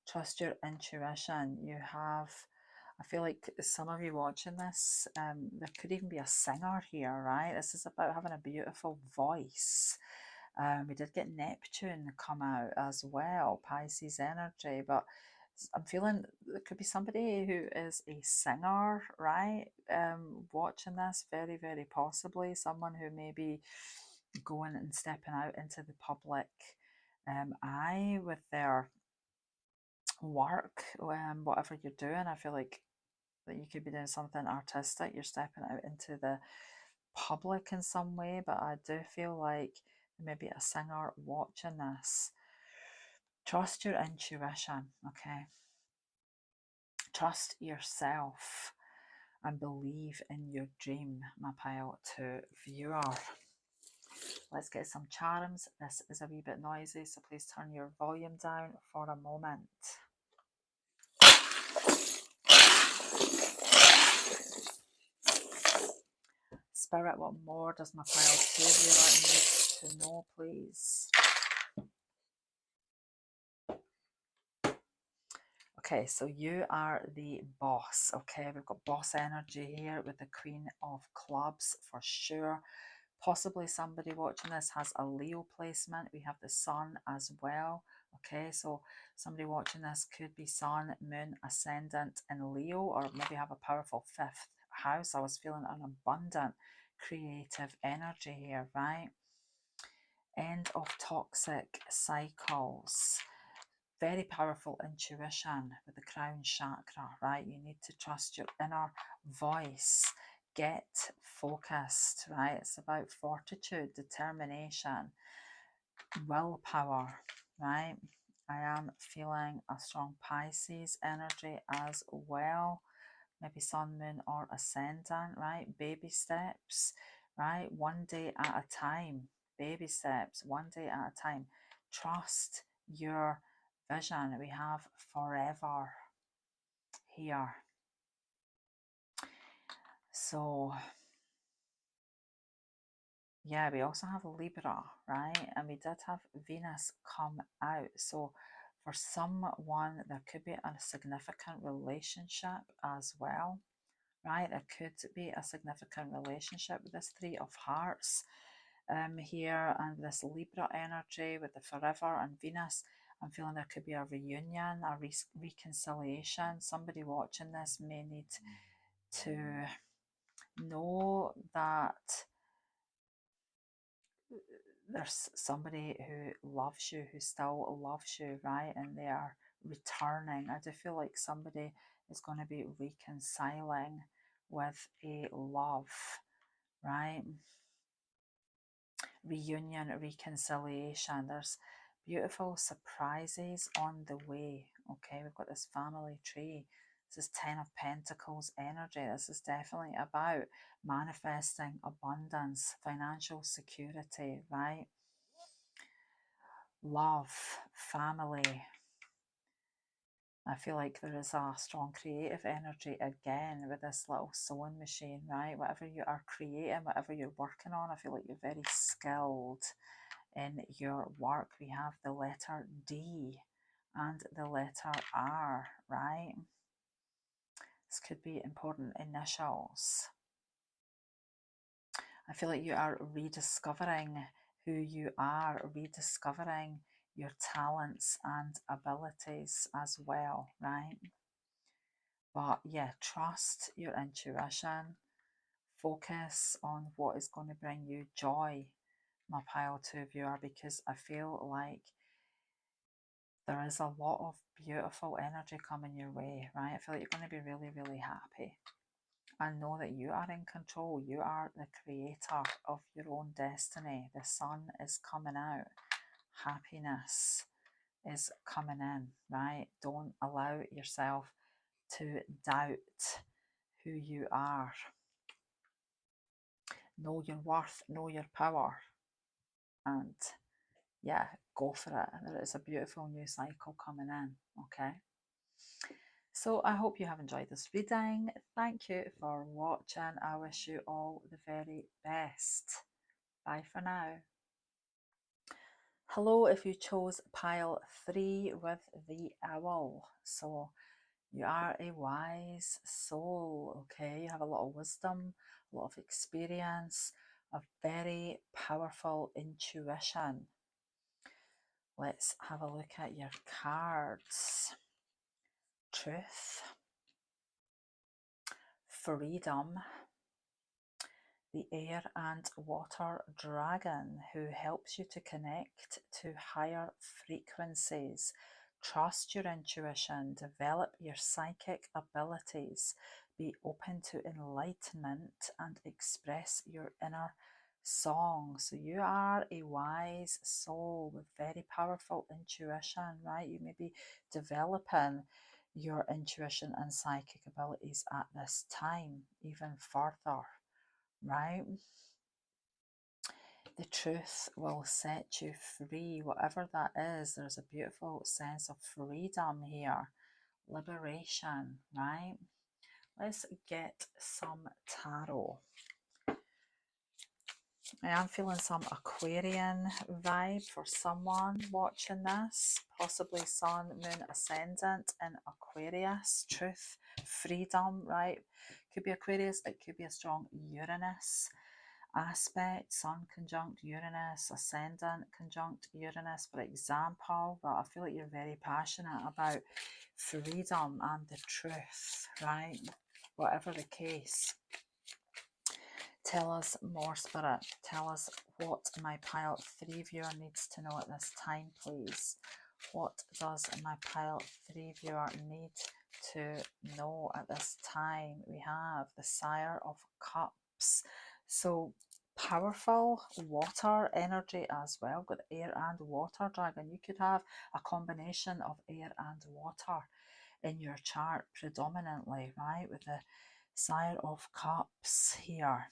Speaker 1: Trust your intuition. You have, I feel like some of you watching this, there could even be a singer here, right? This is about having a beautiful voice. We did get Neptune come out as well, Pisces energy, but I'm feeling there could be somebody who is a singer, right? Watching this, very, very possibly someone who may be going and stepping out into the public with their work, whatever you're doing, I feel like that you could be doing something artistic. You're stepping out into the public in some way, but I do feel like maybe a singer watching this. Trust your intuition, okay? Trust yourself and believe in your dream, my pile to viewer. Let's get some charms. This is a wee bit noisy, so please turn your volume down for a moment. Spirit, what more does my pile to viewer need to know, please? Okay, so you are the boss. Okay, we've got boss energy here with the Queen of Clubs for sure. Possibly somebody watching this has a Leo placement. We have the Sun as well. Okay, so somebody watching this could be Sun, Moon, Ascendant in Leo, or maybe have a powerful fifth house. I was feeling an abundant creative energy here, right? End of toxic cycles. Very powerful intuition with the crown chakra, right? You need to trust your inner voice. Get focused, right? It's about fortitude, determination, willpower, right? I am feeling a strong Pisces energy as well. Maybe Sun, Moon, or Ascendant, right? Baby steps, right? One day at a time. Baby steps, one day at a time. Trust your vision. We have forever here. So, yeah, we also have Libra, right? And we did have Venus come out. So, for someone, there could be a significant relationship as well, right? There could be a significant relationship with this Three of Hearts here, and this Libra energy with the forever and Venus. I'm feeling there could be a reunion, a reconciliation. Somebody watching this may need to know that there's somebody who loves you, who still loves you, right? And they are returning. I do feel like somebody is going to be reconciling with a love, right? Reunion, reconciliation. There's beautiful surprises on the way. Okay, we've got this family tree. This is Ten of Pentacles energy. This is definitely about manifesting abundance, financial security, right? Love, family. I feel like there is a strong creative energy again with this little sewing machine, right? Whatever you are creating, whatever you're working on, I feel like you're very skilled in your work. We have the letter D and the letter R, right? This could be important initials. I feel like you are rediscovering who you are, rediscovering your talents and abilities as well, right? But yeah, trust your intuition, focus on what is going to bring you joy, my pile two viewer, because I feel like there is a lot of beautiful energy coming your way, right? I feel like you're going to be really, really happy. And know that you are in control. You are the creator of your own destiny. The sun is coming out. Happiness is coming in, right? Don't allow yourself to doubt who you are. Know your worth, know your power, and yeah, go for it. There is a beautiful new cycle coming in, okay? So I hope you have enjoyed this reading. Thank you for watching. I wish you all the very best. Bye for now. Hello, if you chose pile 3 with the owl. So you are a wise soul, okay? You have a lot of wisdom, a lot of experience, a very powerful intuition. Let's have a look at your cards. Truth, freedom, the air and water dragon, who helps you to connect to higher frequencies. Trust your intuition, develop your psychic abilities, be open to enlightenment, and express your inner song. So you are a wise soul with very powerful intuition, right? You may be developing your intuition and psychic abilities at this time even further, right? The truth will set you free, whatever that is. There's a beautiful sense of freedom here, liberation, right? Let's get some tarot. I am feeling some Aquarian vibe for someone watching this, possibly Sun, Moon, Ascendant in Aquarius. Truth, freedom, right? Could be Aquarius, it could be a strong Uranus aspect. Sun conjunct Uranus, Ascendant conjunct Uranus, for example. But I feel like you're very passionate about freedom and the truth, right? Whatever the case. Tell us more, Spirit. Tell us what my pile 3 viewer needs to know at this time, please. What does my pile 3 viewer need to know at this time? We have the Sire of Cups. So powerful water energy as well. Got air and water dragon. You could have a combination of air and water in your chart predominantly, right? With the Sire of Cups here.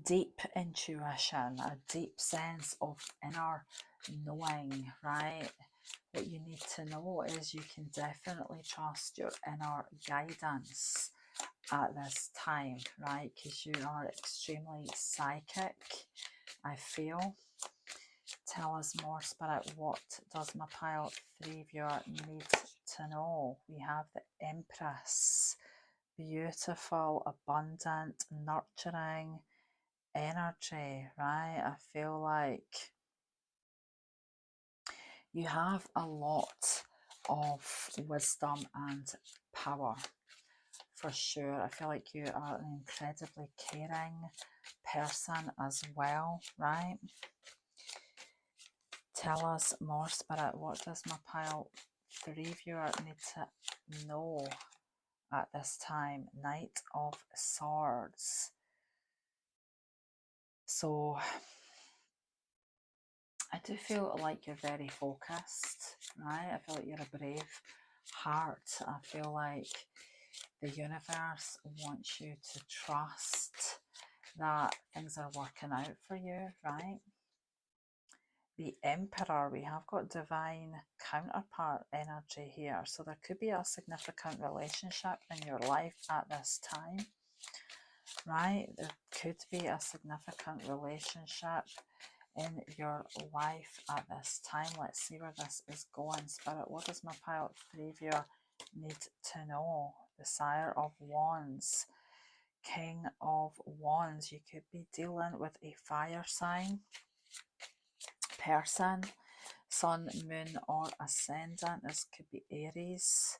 Speaker 1: Deep intuition, a deep sense of inner knowing, right? What you need to know is you can definitely trust your inner guidance at this time, right? Because you are extremely psychic, I feel. Tell us more, Spirit. What does my pile 3 viewer need to know? We have the Empress. Beautiful, abundant, nurturing energy, right? I feel like you have a lot of wisdom and power, for sure. I feel like you are an incredibly caring person as well, right? Tell us more, Spirit. What does my pile 3 viewer need to know at this time? Knight of Swords. So I do feel like you're very focused, right? I feel like you're a brave heart. I feel like the universe wants you to trust that things are working out for you, right? The Emperor, we have got divine counterpart energy here. So there could be a significant relationship in your life at this time, right? There could be a significant relationship in your life at this time. Let's see where this is going, Spirit. What does my pile 3 viewer need to know? The Sire of Wands, King of Wands. You could be dealing with a fire sign person, Sun, Moon, or Ascendant. This could be Aries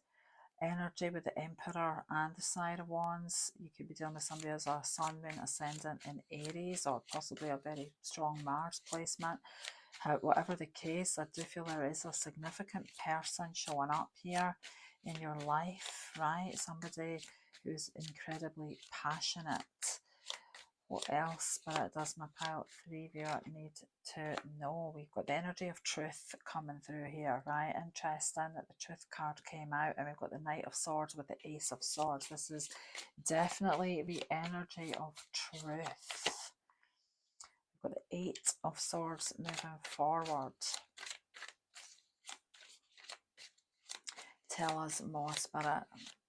Speaker 1: energy with the Emperor and the Sire of Wands. You could be dealing with somebody as a Sun, Moon, Ascendant in Aries, or possibly a very strong Mars placement. Whatever the case, I do feel there is a significant person showing up here in your life, right? Somebody who's incredibly passionate. What else, Spirit, does my pile 3 viewer need to know? We've got the energy of truth coming through here, right? Interesting that the truth card came out, and we've got the Knight of Swords with the Ace of Swords. This is definitely the energy of truth. We've got the Eight of Swords moving forward. Tell us more, Spirit.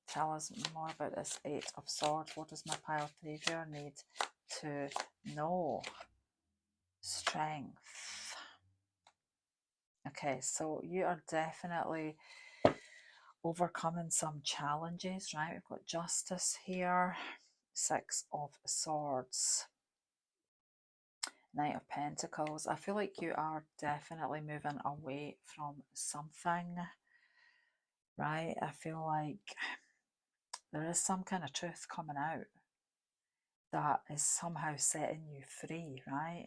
Speaker 1: Tell us more about this Eight of Swords. What does my pile 3 viewer need to know? Strength. Okay, so you are definitely overcoming some challenges, right? We've got Justice here, Six of Swords, Knight of Pentacles. I feel like you are definitely moving away from something, right? I feel like there is some kind of truth coming out. that is somehow setting you free, right?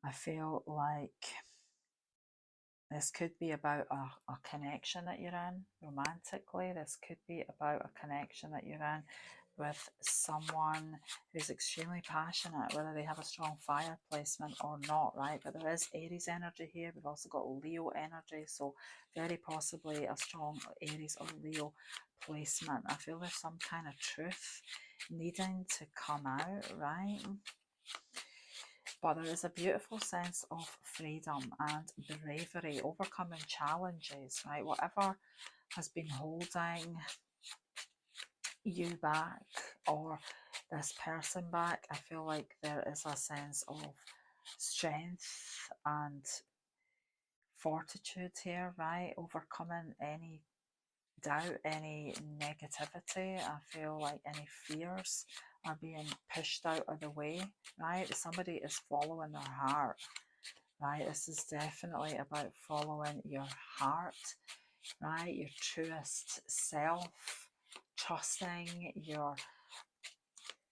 Speaker 1: I feel like this could be about a connection that you're in romantically. This could be about a connection that you're in with someone who's extremely passionate, whether they have a strong fire placement or not, right? But there is Aries energy here. We've also got Leo energy, so very possibly a strong Aries or Leo placement. I feel there's some kind of truth needing to come out, right? But there is a beautiful sense of freedom and bravery, overcoming challenges, right? Whatever has been holding you back or this person back, I feel like there is a sense of strength and fortitude here, right? Overcoming any doubt, any negativity. I feel like any fears are being pushed out of the way, right? Somebody is following their heart, right? This is definitely about following your heart, right? Your truest self, trusting your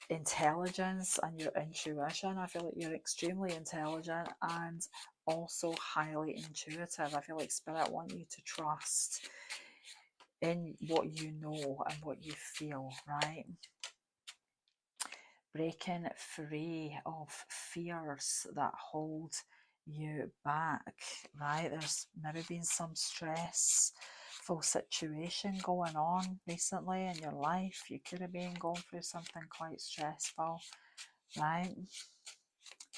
Speaker 1: intelligence and your intuition. I feel like you're extremely intelligent and also highly intuitive. I feel like Spirit want you to trust in what you know and what you feel, right? Breaking free of fears that hold you back, right? There's maybe been some stressful situation going on recently in your life. You could have been going through something quite stressful, right?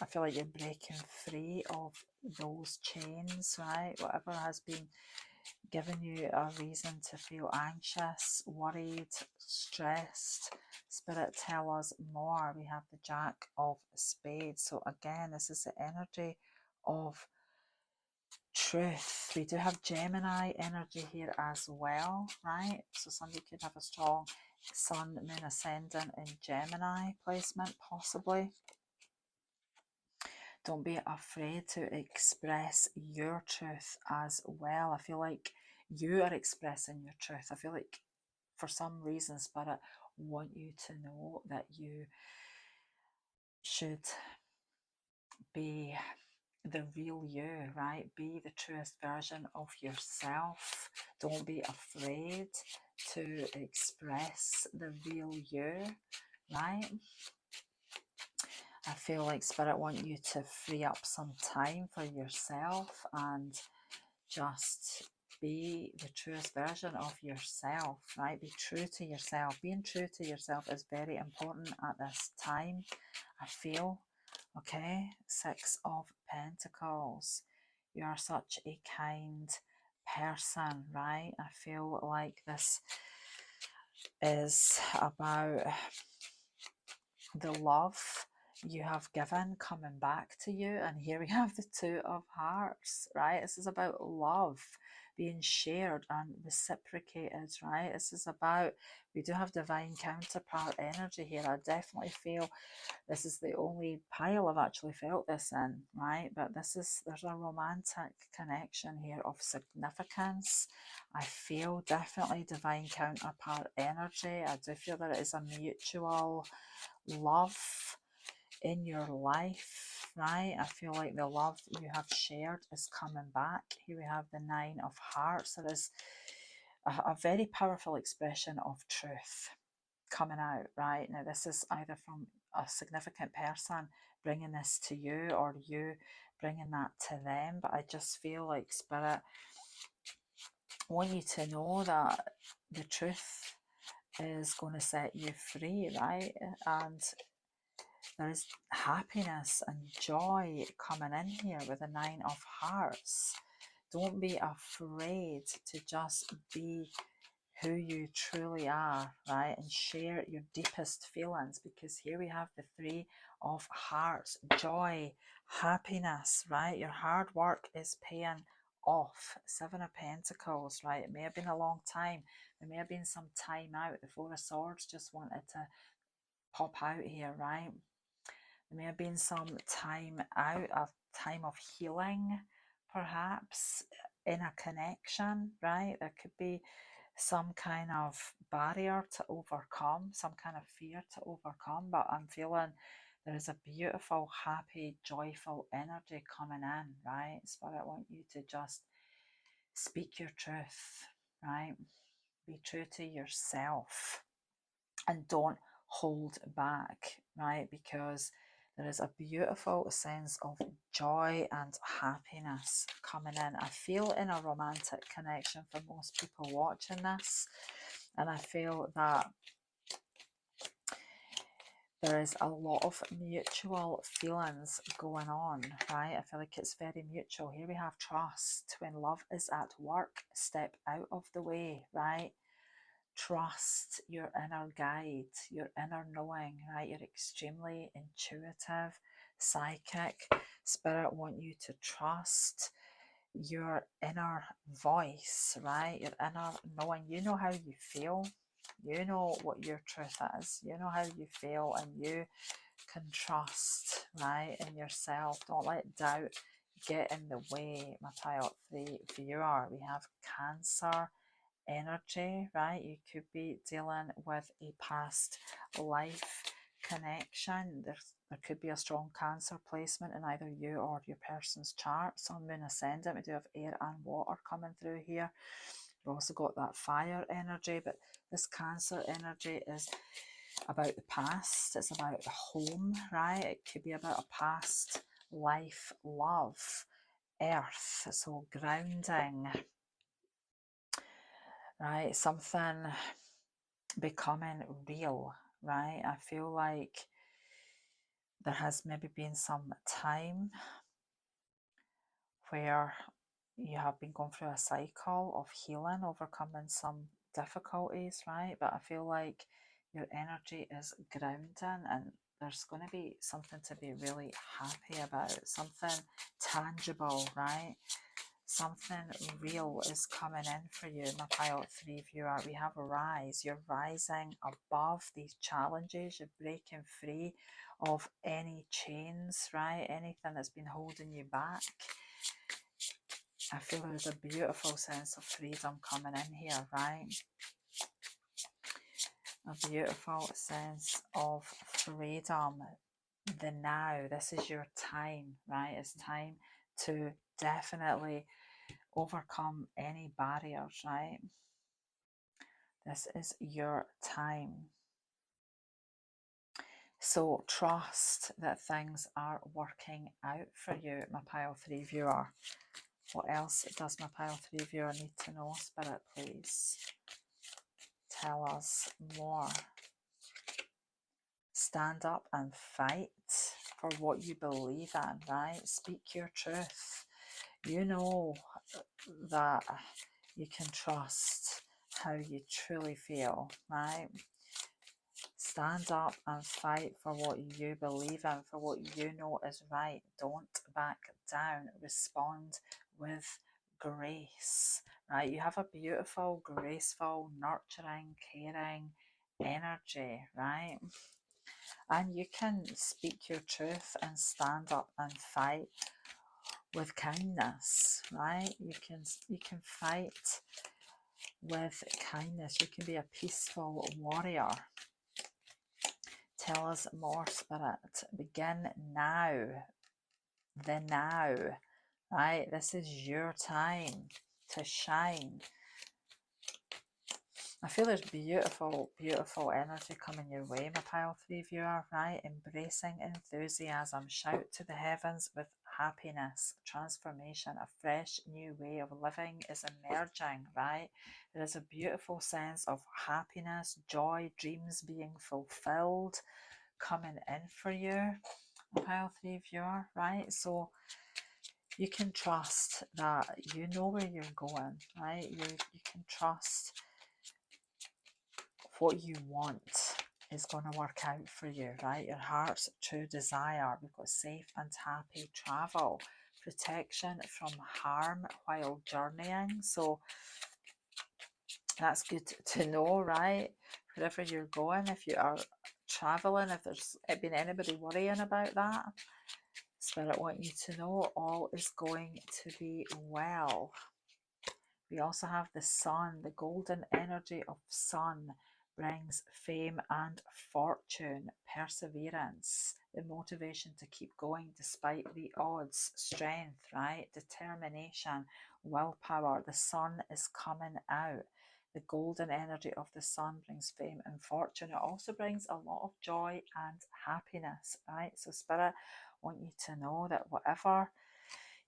Speaker 1: I feel like you're breaking free of those chains, right? Whatever has been giving you a reason to feel anxious, worried, stressed. Spirit, tell us more. We have the Jack of Spades. So again, this is the energy of truth. We do have Gemini energy here as well, right? So somebody could have a strong Sun, Moon, Ascendant in Gemini placement, possibly. Don't be afraid to express your truth as well. I feel like you are expressing your truth. I feel like for some reason Spirit want you to know that you should be the real you, right? Be the truest version of yourself. Don't be afraid to express the real you, right? I feel like Spirit want you to free up some time for yourself and just be the truest version of yourself, right? Be true to yourself. Being true to yourself is very important at this time, I feel. Okay, Six of Pentacles. You are such a kind person, right? I feel like this is about the love you have given coming back to you, and here we have the Two of Hearts, right? This is about love being shared and reciprocated, right? This is about, we do have divine counterpart energy here. I definitely feel this is the only pile I've actually felt this in, right? But this is, there's a romantic connection here of significance. I feel definitely divine counterpart energy. I do feel that it is a mutual love in your life, right? I feel like the love you have shared is coming back. Here we have the Nine of Hearts. There is a very powerful expression of truth coming out, right? Now, this is either from a significant person bringing this to you or you bringing that to them, but I just feel like Spirit want you to know that the truth is going to set you free, right? And there is happiness and joy coming in here with the Nine of Hearts. Don't be afraid to just be who you truly are, right? And share your deepest feelings, because here we have the Three of Hearts, joy, happiness, right? Your hard work is paying off. Seven of Pentacles, right? It may have been a long time. There may have been some time out. The Four of Swords just wanted to pop out here, right? There may have been some time out, a time of healing, perhaps, in a connection, right? There could be some kind of barrier to overcome, some kind of fear to overcome, but I'm feeling there is a beautiful, happy, joyful energy coming in, right? Spirit, I want you to just speak your truth, right? Be true to yourself and don't hold back, right? Because there is a beautiful sense of joy and happiness coming in. I feel in a romantic connection for most people watching this, and I feel that there is a lot of mutual feelings going on, right? I feel like it's very mutual. Here we have trust. When love is at work, step out of the way, right? Trust your inner guide, your inner knowing, right? You're extremely intuitive, psychic. Spirit want you to trust your inner voice, right? Your inner knowing. You know how you feel. You know what your truth is. You know how you feel, and you can trust, right, in yourself. Don't let doubt get in the way, my Pile 3 viewer. We have Cancer energy, right? You could be dealing with a past life connection. There could be a strong Cancer placement in either you or your person's chart. Sun, Moon, Ascendant. We do have air and water coming through here. We've also got that fire energy, but this Cancer energy is about the past. It's about the home, right? It could be about a past life love, earth, so grounding, right? Something becoming real, right? I feel like there has maybe been some time where you have been going through a cycle of healing, overcoming some difficulties, right? But I feel like your energy is grounding, and there's going to be something to be really happy about, something tangible, right? Something real is coming in for you, my Pile 3 viewer. We have a rise. You're rising above these challenges. You're breaking free of any chains, right? Anything that's been holding you back. I feel there's a beautiful sense of freedom coming in here, right? A beautiful sense of freedom. The now. This is your time, right? It's time to definitely overcome any barriers, right? This is your time. So trust that things are working out for you, my Pile 3 viewer. What else does my Pile 3 viewer need to know, Spirit, please? Tell us more. Stand up and fight for what you believe in, right? Speak your truth. You know that you can trust how you truly feel, right? Stand up and fight for what you believe in, for what you know is right. Don't back down. Respond with grace, right? You have a beautiful, graceful, nurturing, caring energy, right? And you can speak your truth and stand up and fight with kindness, right? You can fight with kindness. You can be a peaceful warrior. Tell us more, Spirit. Begin now. The now, right? This is your time to shine. I feel there's beautiful, beautiful energy coming your way, my Pile 3 viewer, right? Embracing enthusiasm. Shout to the heavens with happiness. Transformation. A fresh new way of living is emerging, right? There is a beautiful sense of happiness, joy, dreams being fulfilled coming in for you, Pile 3 viewer, right? So you can trust that you know where you're going, right? You can trust what you want is going to work out for you, right? Your heart's true desire. We've got safe and happy travel, protection from harm while journeying. So that's good to know, right? Wherever you're going, if you are traveling, if there's been anybody worrying about that, Spirit want you to know all is going to be well. We also have the sun. The golden energy of sun brings fame and fortune, perseverance, the motivation to keep going despite the odds, strength, right? Determination, willpower. The sun is coming out. The golden energy of the sun brings fame and fortune. It also brings a lot of joy and happiness, right? So Spirit want you to know that whatever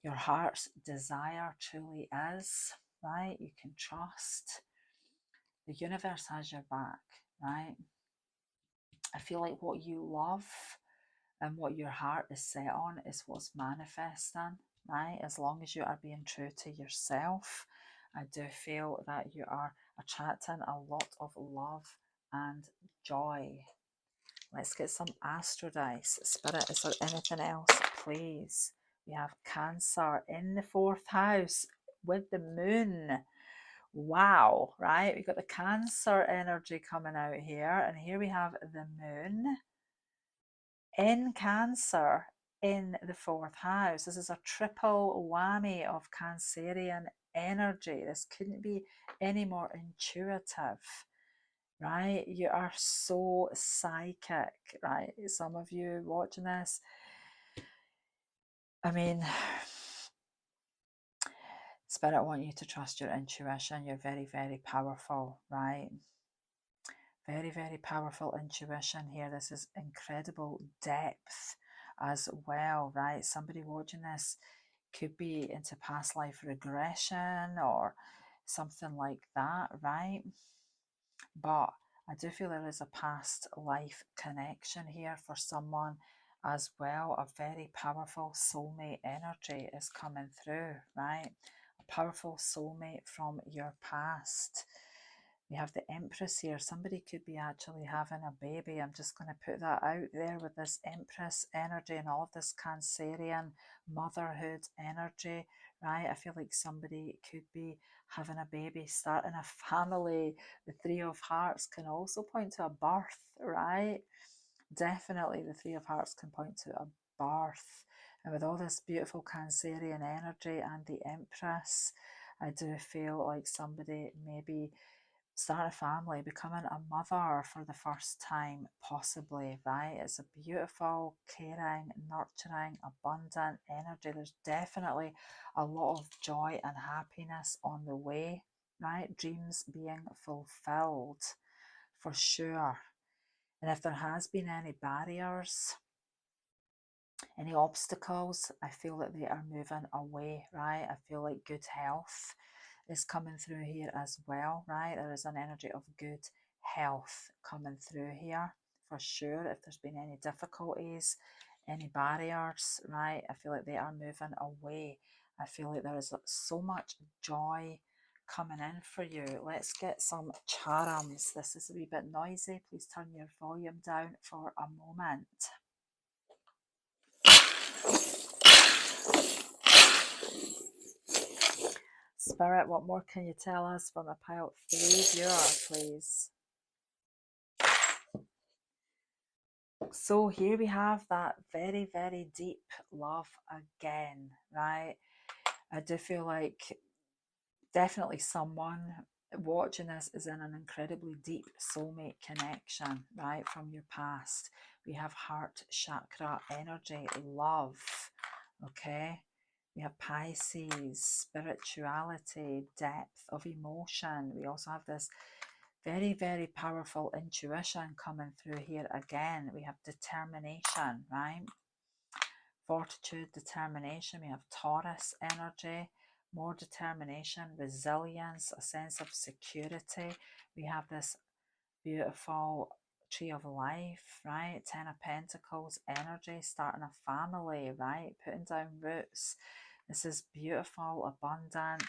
Speaker 1: your heart's desire truly is, right? You can trust the universe has your back, right? I feel like what you love and what your heart is set on is what's manifesting, right? As long as you are being true to yourself, I do feel that you are attracting a lot of love and joy. Let's get some astro dice. Spirit, is there anything else, please? We have Cancer in the 4th house with the moon. Wow, right? We've got the Cancer energy coming out here, and here we have the moon in Cancer in the 4th house. This is a triple whammy of Cancerian energy. This couldn't be any more intuitive, right? You are so psychic, right? Some of you watching this, I mean, Spirit, I want you to trust your intuition. You're very, very powerful, right? Very, very powerful intuition here. This is incredible depth as well, right? Somebody watching this could be into past life regression or something like that, right? But I do feel there is a past life connection here for someone as well. A very powerful soulmate energy is coming through, right? A powerful soulmate from your past. We have the Empress here. Somebody could be actually having a baby. I'm just going to put that out there with this Empress energy and all of this Cancerian motherhood energy, right? I feel like somebody could be having a baby, starting a family. The Three of Hearts can also point to a birth, right? Definitely the Three of Hearts can point to a birth. And with all this beautiful Cancerian energy and the Empress, I do feel like somebody maybe start a family, becoming a mother for the first time, possibly, right? It's a beautiful, caring, nurturing, abundant energy. There's definitely a lot of joy and happiness on the way, right? Dreams being fulfilled for sure. And if there has been any barriers, any obstacles, I feel that they are moving away, right? I feel like good health is coming through here as well, right? There is an energy of good health coming through here for sure. If there's been any difficulties, any barriers, right? I feel like they are moving away. I feel like there is so much joy coming in for you. Let's get some charms. This is a wee bit noisy. Please turn your volume down for a moment. Spirit, what more can you tell us from a pile 3 viewer, please? So here we have that very, very deep love again, right? I do feel like definitely someone watching this is in an incredibly deep soulmate connection, right, from your past. We have heart chakra energy, love, okay? We have Pisces, spirituality, depth of emotion. We also have this very, very powerful intuition coming through here again. We have determination, right? Fortitude, determination. We have Taurus energy, more determination, resilience, a sense of security. We have this beautiful Tree of Life, right? 10 of Pentacles energy, starting a family, right? Putting down roots. This is beautiful, abundant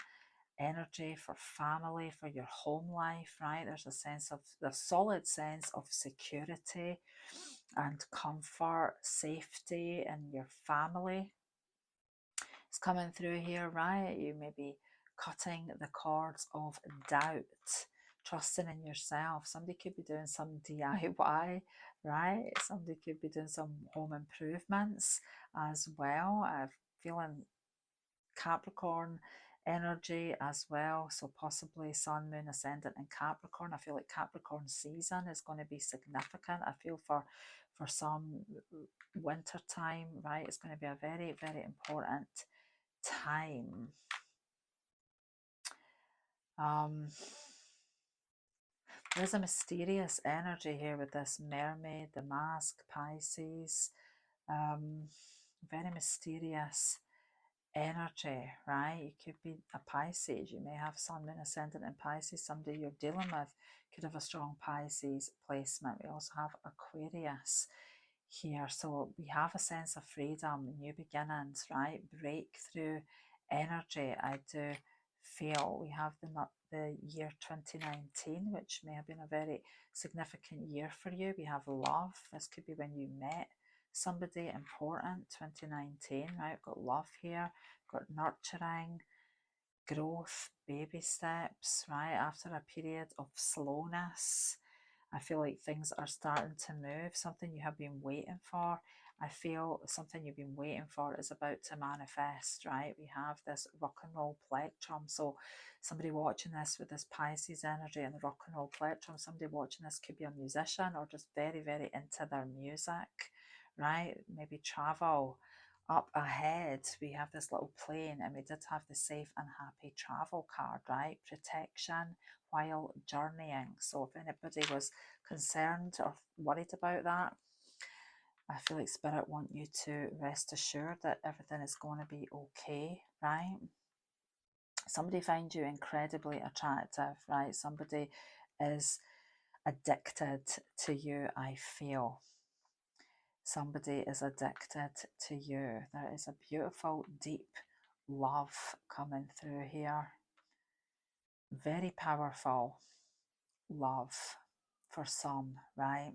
Speaker 1: energy for family, for your home life, right? There's a solid sense of security and comfort, safety in your family. It's coming through here, right? You may be cutting the cords of doubt, trusting in yourself. Somebody could be doing some DIY, right? Somebody could be doing some home improvements as well. Feeling Capricorn energy as well. So possibly Sun, Moon, Ascendant in Capricorn. I feel like Capricorn season is going to be significant. I feel for some winter time, right? It's going to be a very, very important time. There's a mysterious energy here with this mermaid, the mask, Pisces. Very mysterious energy, right? You could be a Pisces. You may have Sun, Moon, Ascendant in Pisces. Somebody you're dealing with could have a strong Pisces placement. We also have Aquarius here. So we have a sense of freedom, new beginnings, right? Breakthrough energy. I do feel we have the year 2019, which may have been a very significant year for you. We have love. This could be when you met somebody important. 2019, right? Got love here, got nurturing, growth, baby steps, right? After a period of slowness, I feel like things are starting to move. Something you have been waiting for. I feel something you've been waiting for is about to manifest, right? We have this rock and roll plectrum. So somebody watching this with this Pisces energy and the rock and roll plectrum, somebody watching this could be a musician or just very, very into their music, right? Maybe travel. Up ahead, we have this little plane, and we did have the safe and happy travel card, right? Protection while journeying. So if anybody was concerned or worried about that, I feel like Spirit want you to rest assured that everything is going to be okay, right? Somebody finds you incredibly attractive, right? Somebody is addicted to you, I feel. Somebody is addicted to you. There is a beautiful, deep love coming through here. Very powerful love for some, right?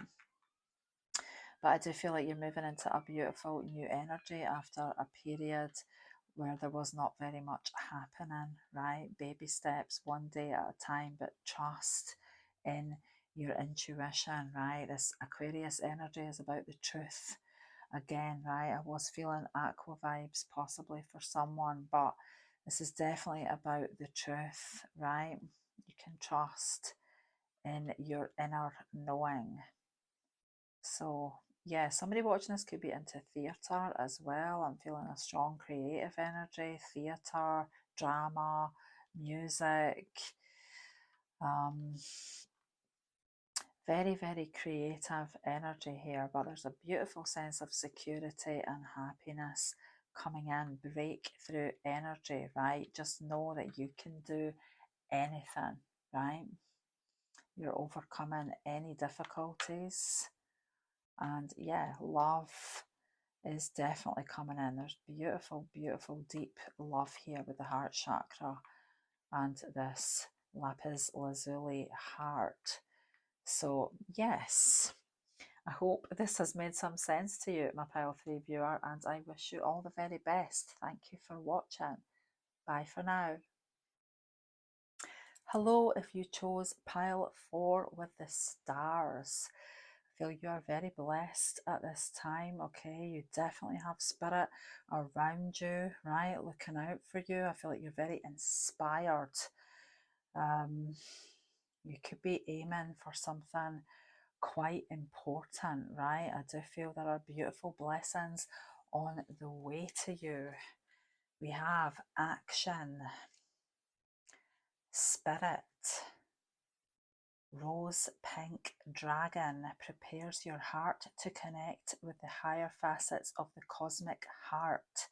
Speaker 1: But I do feel like you're moving into a beautiful new energy after a period where there was not very much happening, right? Baby steps, one day at a time, but trust in your intuition, right? This Aquarius energy is about the truth. Again, right? I was feeling aqua vibes possibly for someone, but this is definitely about the truth, right? You can trust in your inner knowing. So yeah, somebody watching this could be into theatre as well. I'm feeling a strong creative energy, theatre, drama, music. Very, very creative energy here, but there's a beautiful sense of security and happiness coming in, breakthrough energy, right? Just know that you can do anything, right? You're overcoming any difficulties. And yeah, love is definitely coming in. There's beautiful, beautiful, deep love here with the heart chakra and this lapis lazuli heart. So yes, I hope this has made some sense to you, my Pile 3 viewer, and I wish you all the very best. Thank you for watching. Bye for now. Hello, if you chose Pile 4 with the stars. I feel you are very blessed at this time, okay? You definitely have spirit around you, right? Looking out for you. I feel like you're very inspired. You could be aiming for something quite important, right? I do feel there are beautiful blessings on the way to you. We have action, spirit, rose pink dragon prepares your heart to connect with the higher facets of the cosmic heart.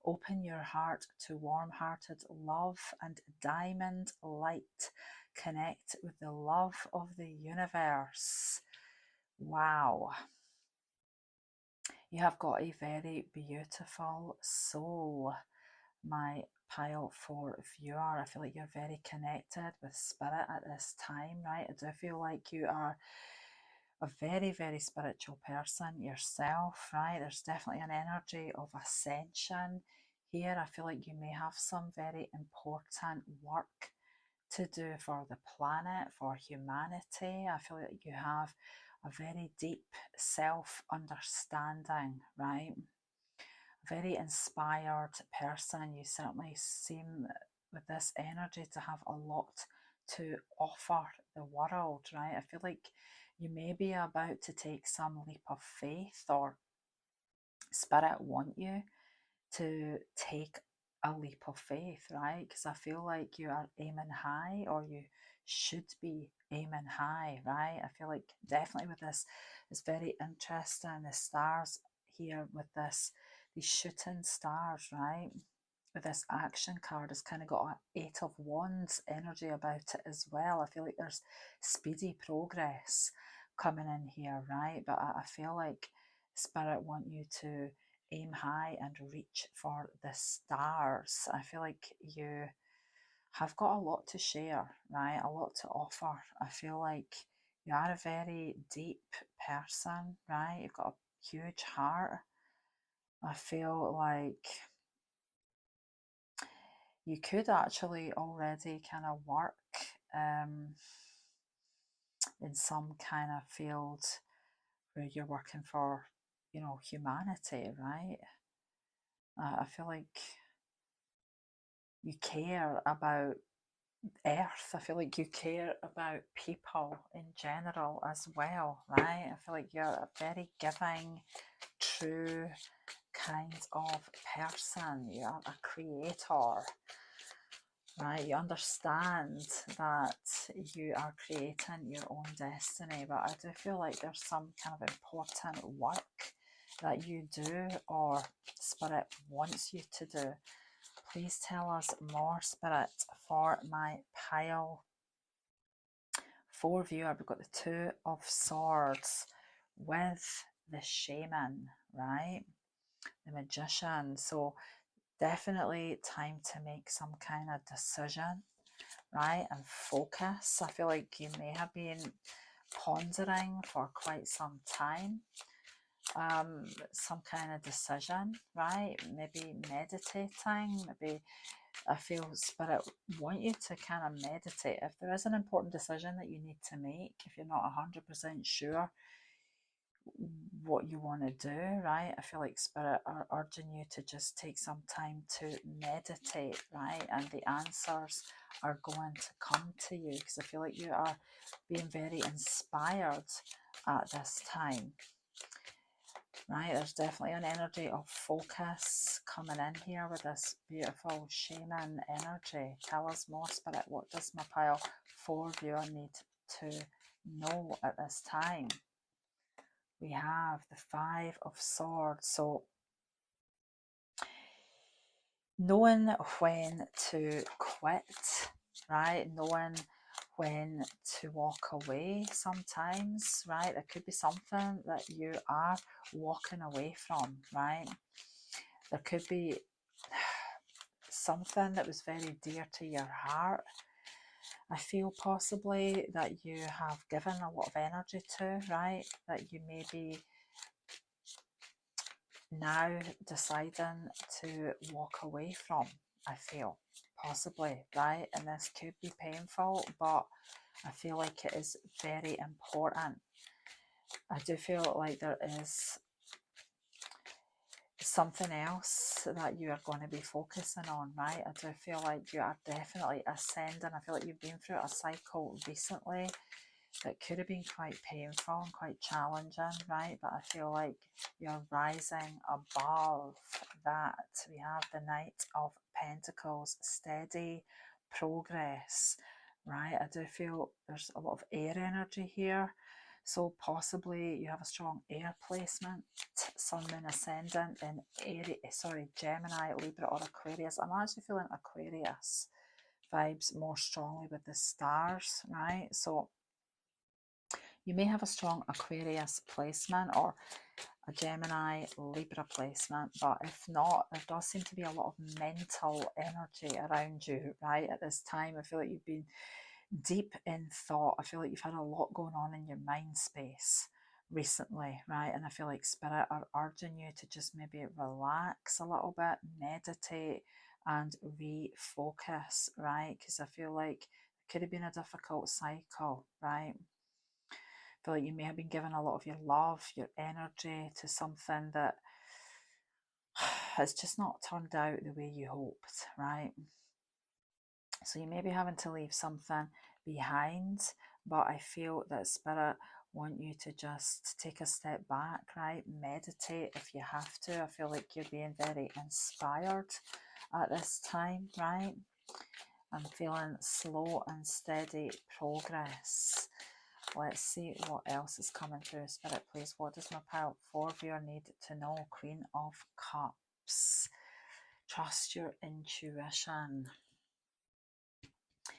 Speaker 1: Open your heart to warm-hearted love and diamond light. Connect with the love of the universe. Wow. You have got a very beautiful soul, my Pile 4 viewer. I feel like you're very connected with spirit at this time, right? I do feel like you are a very, very spiritual person yourself, right? There's definitely an energy of ascension here. I feel like you may have some very important work to do for the planet, for humanity. I feel like you have a very deep self-understanding, right? Very inspired person. You certainly seem with this energy to have a lot to offer the world, right? I feel like you may be about to take some leap of faith, or Spirit want you to take a leap of faith, right? Because I feel like you are aiming high, or you should be aiming high, right? I feel like definitely with this, it's very interesting. The stars here with this, these shooting stars, right? With this action card, it's kind of got an Eight of Wands energy about it as well. I feel like there's speedy progress coming in here, right? But I feel like Spirit want you to aim high and reach for the stars. I feel like you have got a lot to share, right? A lot to offer. I feel like you are a very deep person, right? You've got a huge heart. I feel like you could actually already kind of work um, in some kind of field where you're working for, humanity, right? I feel like you care about Earth. I feel like you care about people in general as well, right? I feel like you're a very giving, true kind of person. You're a creator, right? You understand that you are creating your own destiny, but I do feel like there's some kind of important work that you do, or Spirit wants you to do. Please tell us more, Spirit, for my pile 4 viewer. We've got the Two of Swords with the Shaman, right? The Magician. So definitely time to make some kind of decision, right? And focus. I feel like you may have been pondering for quite some time some kind of decision, right? Maybe meditating, maybe I feel Spirit want you to kind of meditate. If there is an important decision that you need to make, if you're not 100% sure what you want to do, right? I feel like Spirit are urging you to just take some time to meditate, right? And the answers are going to come to you, because I feel like you are being very inspired at this time. Right, there's definitely an energy of focus coming in here with this beautiful shaman energy. Tell us more, Spirit. What does my pile 4 viewer need to know at this time? We have the Five of Swords. So knowing when to quit, right? Knowing when to walk away sometimes, right? There could be something that you are walking away from, right? There could be something that was very dear to your heart. I feel possibly that you have given a lot of energy to, right? That you may be now deciding to walk away from, I feel, possibly, right? And this could be painful, but I feel like it is very important. I do feel like there is something else that you are going to be focusing on, right? I do feel like you are definitely ascending. I feel like you've been through a cycle recently that could have been quite painful and quite challenging, right? But I feel like you're rising above that. We have the Knight of Pentacles, steady progress, right? I do feel there's a lot of air energy here. So possibly you have a strong air placement, Sun, Moon, Ascendant in Gemini, Libra or Aquarius. I'm actually feeling Aquarius vibes more strongly with the stars, right? So you may have a strong Aquarius placement or a Gemini, Libra placement, but if not, there does seem to be a lot of mental energy around you, right? At this time, I feel like you've been deep in thought. I feel like you've had a lot going on in your mind space recently, right? And I feel like Spirit are urging you to just maybe relax a little bit, meditate and refocus, right? Because I feel like it could have been a difficult cycle, right? I feel like you may have been giving a lot of your love, your energy to something that has just not turned out the way you hoped, right? So you may be having to leave something behind, but I feel that Spirit want you to just take a step back, right? Meditate if you have to. I feel like you're being very inspired at this time, right? I'm feeling slow and steady progress. Let's see what else is coming through. Spirit, please, what does my pile 4 viewer need to know? Queen of Cups. Trust your intuition.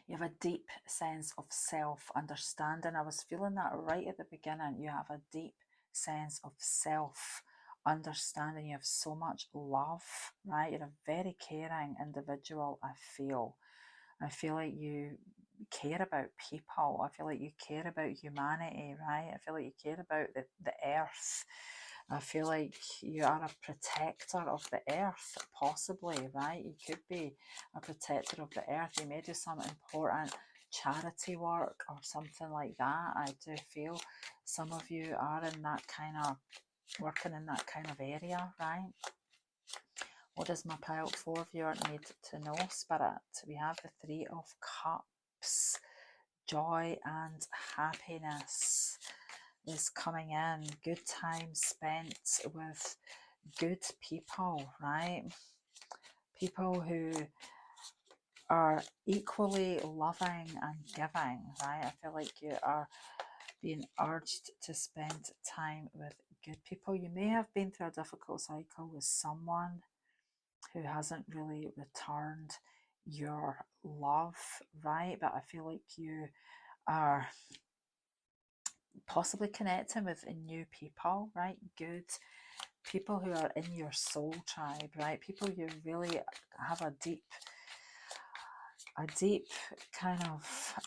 Speaker 1: You have a deep sense of self-understanding. I was feeling that right at the beginning. You have a deep sense of self-understanding. You have so much love, right? You're a very caring individual, I feel. I feel like you care about people. I feel like you care about humanity, right? I feel like you care about the earth. I feel like you are a protector of the earth, possibly, right? You could be a protector of the earth. You may do some important charity work or something like that. I do feel some of you are in that kind of, working in that kind of area, right? What does my pile 4 viewer need to know, Spirit? We have the 3 of Cups. Joy and happiness is coming in. Good time spent with good people, right? People who are equally loving and giving, right? I feel like you are being urged to spend time with good people. You may have been through a difficult cycle with someone who hasn't really returned your love, right? But I feel like you are possibly connecting with new people, right? Good people who are in your soul tribe, right? People you really have a deep kind of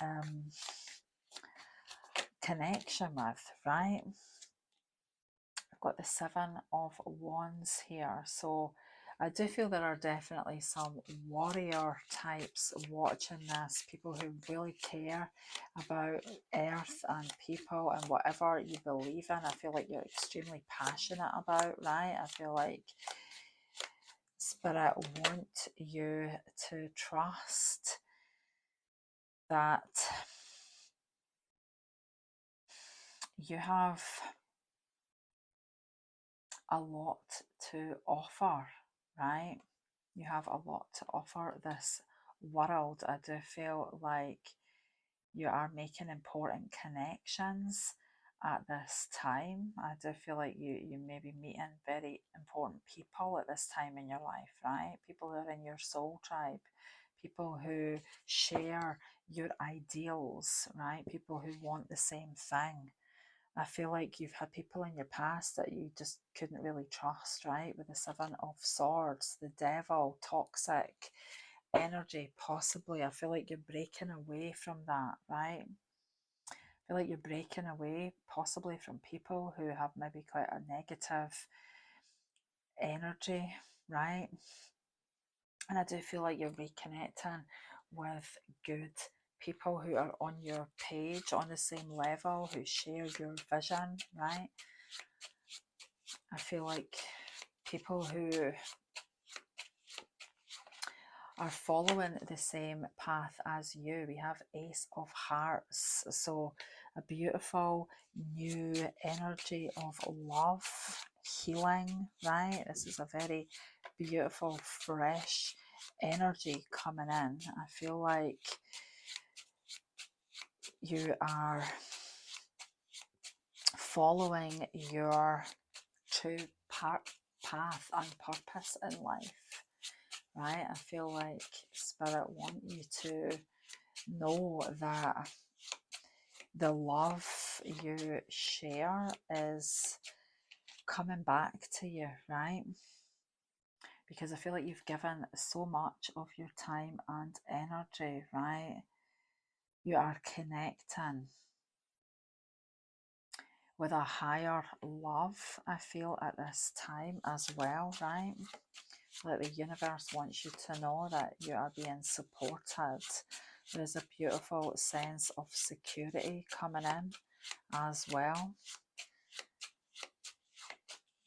Speaker 1: connection with, right? I've got the 7 of Wands here, so I do feel there are definitely some warrior types watching this, people who really care about earth and people and whatever you believe in. I feel like you're extremely passionate about, right? I feel like Spirit want you to trust that you have a lot to offer, right? You have a lot to offer this world. I do feel like you are making important connections at this time. I do feel like you may be meeting very important people at this time in your life, right? People who are in your soul tribe, people who share your ideals, right? People who want the same thing. I feel like you've had people in your past that you just couldn't really trust, right? With the 7 of Swords, the devil, toxic energy, possibly. I feel like you're breaking away from that, right? I feel like you're breaking away possibly from people who have maybe quite a negative energy, right? And I do feel like you're reconnecting with good people who are on your page, on the same level, who share your vision, right? I feel like people who are following the same path as you. We have Ace of Hearts, so a beautiful new energy of love, healing, right? This is a very beautiful, fresh energy coming in. I feel like you are following your true path and purpose in life, right? I feel like Spirit want you to know that the love you share is coming back to you, right? Because I feel like you've given so much of your time and energy, right? You are connecting with a higher love, I feel, at this time as well, right? Like the universe wants you to know that you are being supported. There's a beautiful sense of security coming in as well.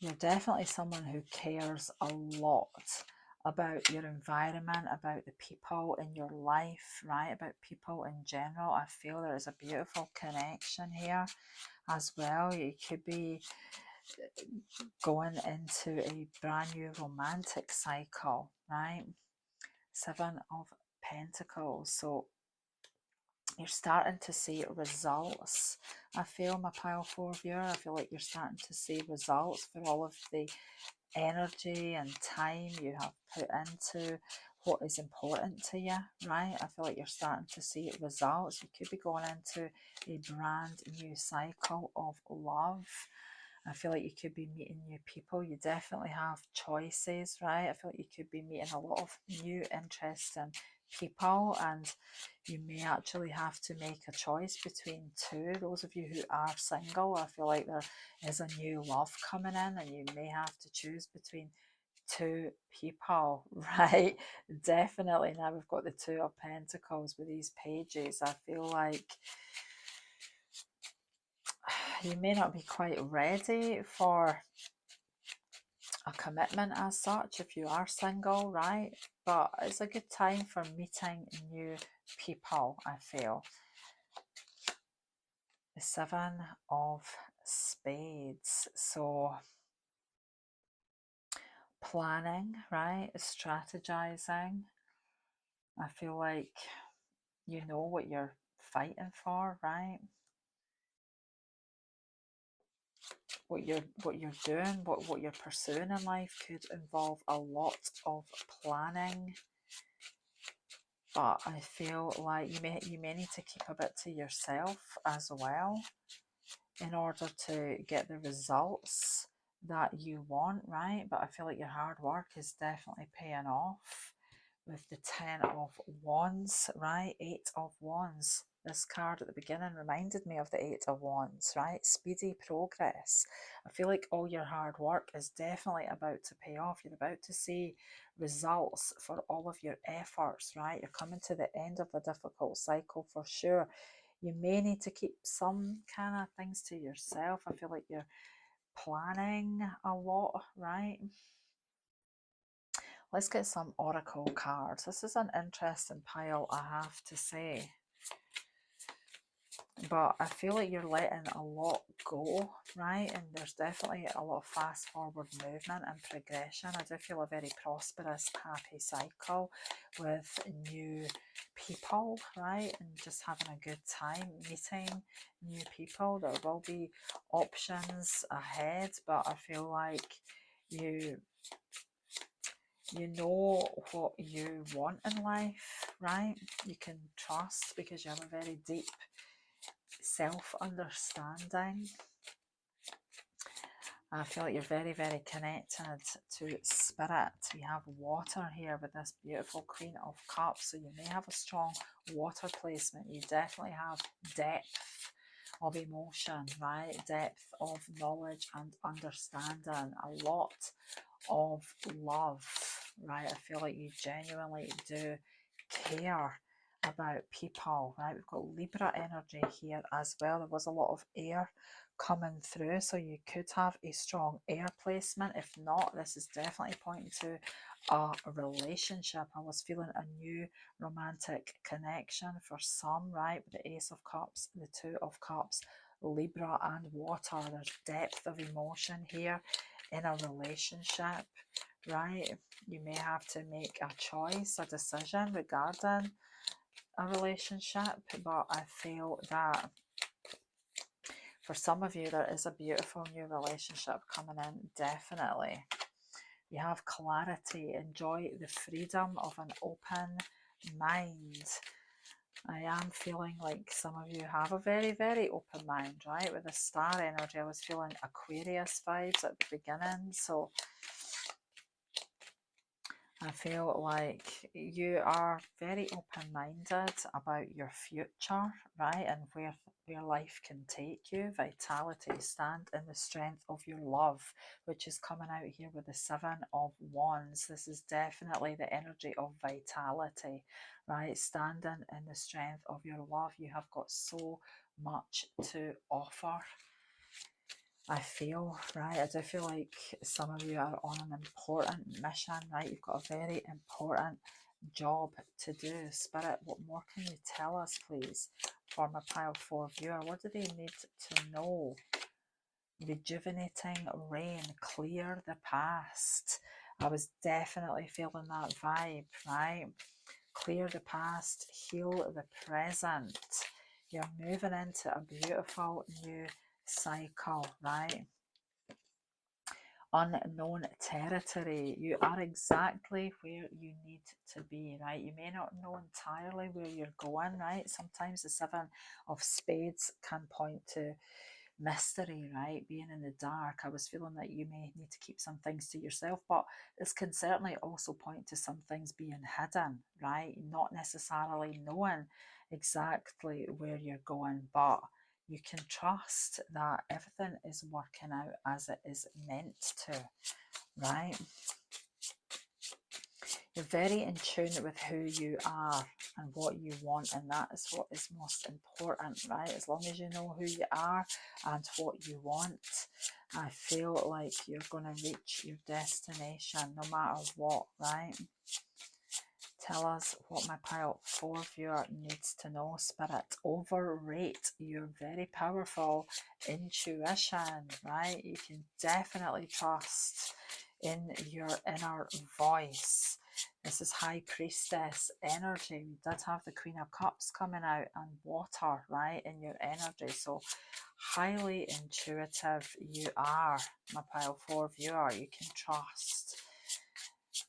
Speaker 1: You're definitely someone who cares a lot about your environment, about the people in your life, right? About people in general. I feel there is a beautiful connection here as well. You could be going into a brand new romantic cycle, right? Seven of Pentacles. So you're starting to see results. I feel, my pile 4 viewer, I feel like you're starting to see results for all of the energy and time you have put into what is important to you, right? I feel like you're starting to see results. You could be going into a brand new cycle of love. I feel like you could be meeting new people. You definitely have choices, right? I feel like you could be meeting a lot of new interesting people, and you may actually have to make a choice between two. Those of you who are single, I feel like there is a new love coming in and you may have to choose between two people, right? Definitely. Now we've got the Two of Pentacles with these pages. I feel like you may not be quite ready for a commitment as such if you are single, right? But it's a good time for meeting new people, I feel. The Seven of Spades. So planning, right? Strategizing. I feel like you know what you're fighting for, right? What you're doing, what you're pursuing in life could involve a lot of planning. But I feel like you may need to keep a bit to yourself as well in order to get the results that you want, right? But I feel like your hard work is definitely paying off with the Ten of Wands, right? Eight of Wands. This card at the beginning reminded me of the Eight of Wands, right? Speedy progress. I feel like all your hard work is definitely about to pay off. You're about to see results for all of your efforts, right? You're coming to the end of a difficult cycle for sure. You may need to keep some kind of things to yourself. I feel like you're planning a lot, right? Let's get some oracle cards. This is an interesting pile, I have to say. But I feel like you're letting a lot go, right? And there's definitely a lot of fast forward movement and progression. I do feel a very prosperous, happy cycle with new people, right? And just having a good time meeting new people. There will be options ahead, but I feel like you know what you want in life, right? You can trust because you have a very deep self-understanding. I feel like you're very, very connected to spirit. We have water here with this beautiful Queen of Cups, so you may have a strong water placement. You definitely have depth of emotion, right? Depth of knowledge and understanding. A lot of love, right? I feel like you genuinely do care about people, right? We've got Libra energy here as well. There was a lot of air coming through, so you could have a strong air placement. If not, this is definitely pointing to a relationship. I was feeling a new romantic connection for some, right? With the Ace of Cups, the Two of Cups, Libra and water. There's depth of emotion here in a relationship, right? You may have to make a choice, a decision regarding a relationship, but I feel that for some of you there is a beautiful new relationship coming in, definitely. You have clarity, enjoy the freedom of an open mind. I am feeling like some of you have a very, very open mind, right? With the star energy, I was feeling Aquarius vibes at the beginning, so I feel like you are very open-minded about your future, right? And where life can take you. Vitality, stand in the strength of your love, which is coming out here with the Seven of Wands. This is definitely the energy of vitality, right? Standing in the strength of your love. You have got so much to offer. I feel, right? I do feel like some of you are on an important mission, right? You've got a very important job to do. Spirit, what more can you tell us, please, for my pile 4 viewer? What do they need to know? Rejuvenating rain, clear the past. I was definitely feeling that vibe, right? Clear the past, heal the present. You're moving into a beautiful new cycle, right? Unknown territory. You are exactly where you need to be, right? You may not know entirely where you're going, right? Sometimes the Seven of Spades can point to mystery, right? Being in the dark. I was feeling that you may need to keep some things to yourself, but this can certainly also point to some things being hidden, right? Not necessarily knowing exactly where you're going, but you can trust that everything is working out as it is meant to, right? You're very in tune with who you are and what you want, and that is what is most important, right? As long as you know who you are and what you want, I feel like you're going to reach your destination no matter what, right? Tell us what my pile 4 viewer needs to know, Spirit. Overrate your very powerful intuition, right? You can definitely trust in your inner voice. This is High Priestess energy. We did have the Queen of Cups coming out and water, right, in your energy. So highly intuitive you are, my pile 4 viewer. You can trust,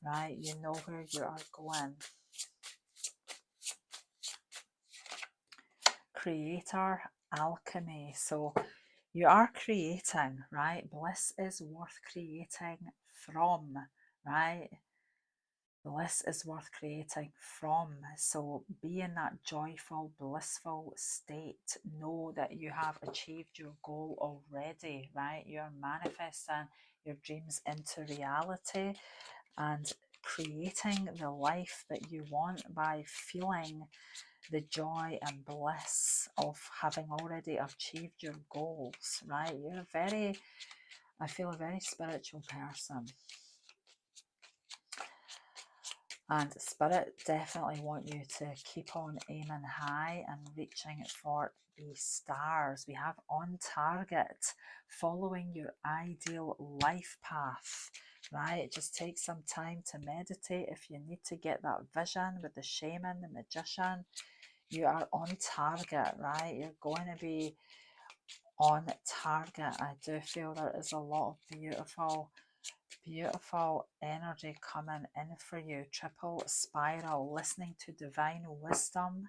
Speaker 1: right? You know where you are going. Creator alchemy. So you are creating, right? Bliss is worth creating from, right? Bliss is worth creating from. So be in that joyful, blissful state. Know that you have achieved your goal already, right? You're manifesting your dreams into reality and creating the life that you want by feeling the joy and bliss of having already achieved your goals, right? You're I feel a very spiritual person. And Spirit definitely want you to keep on aiming high and reaching for the stars. We have on target, following your ideal life path, right? Just take some time to meditate if you need to get that vision with the shaman, the magician. You are on target, right? You're going to be on target. I do feel there is a lot of beautiful energy coming in for you. Triple spiral, listening to divine wisdom,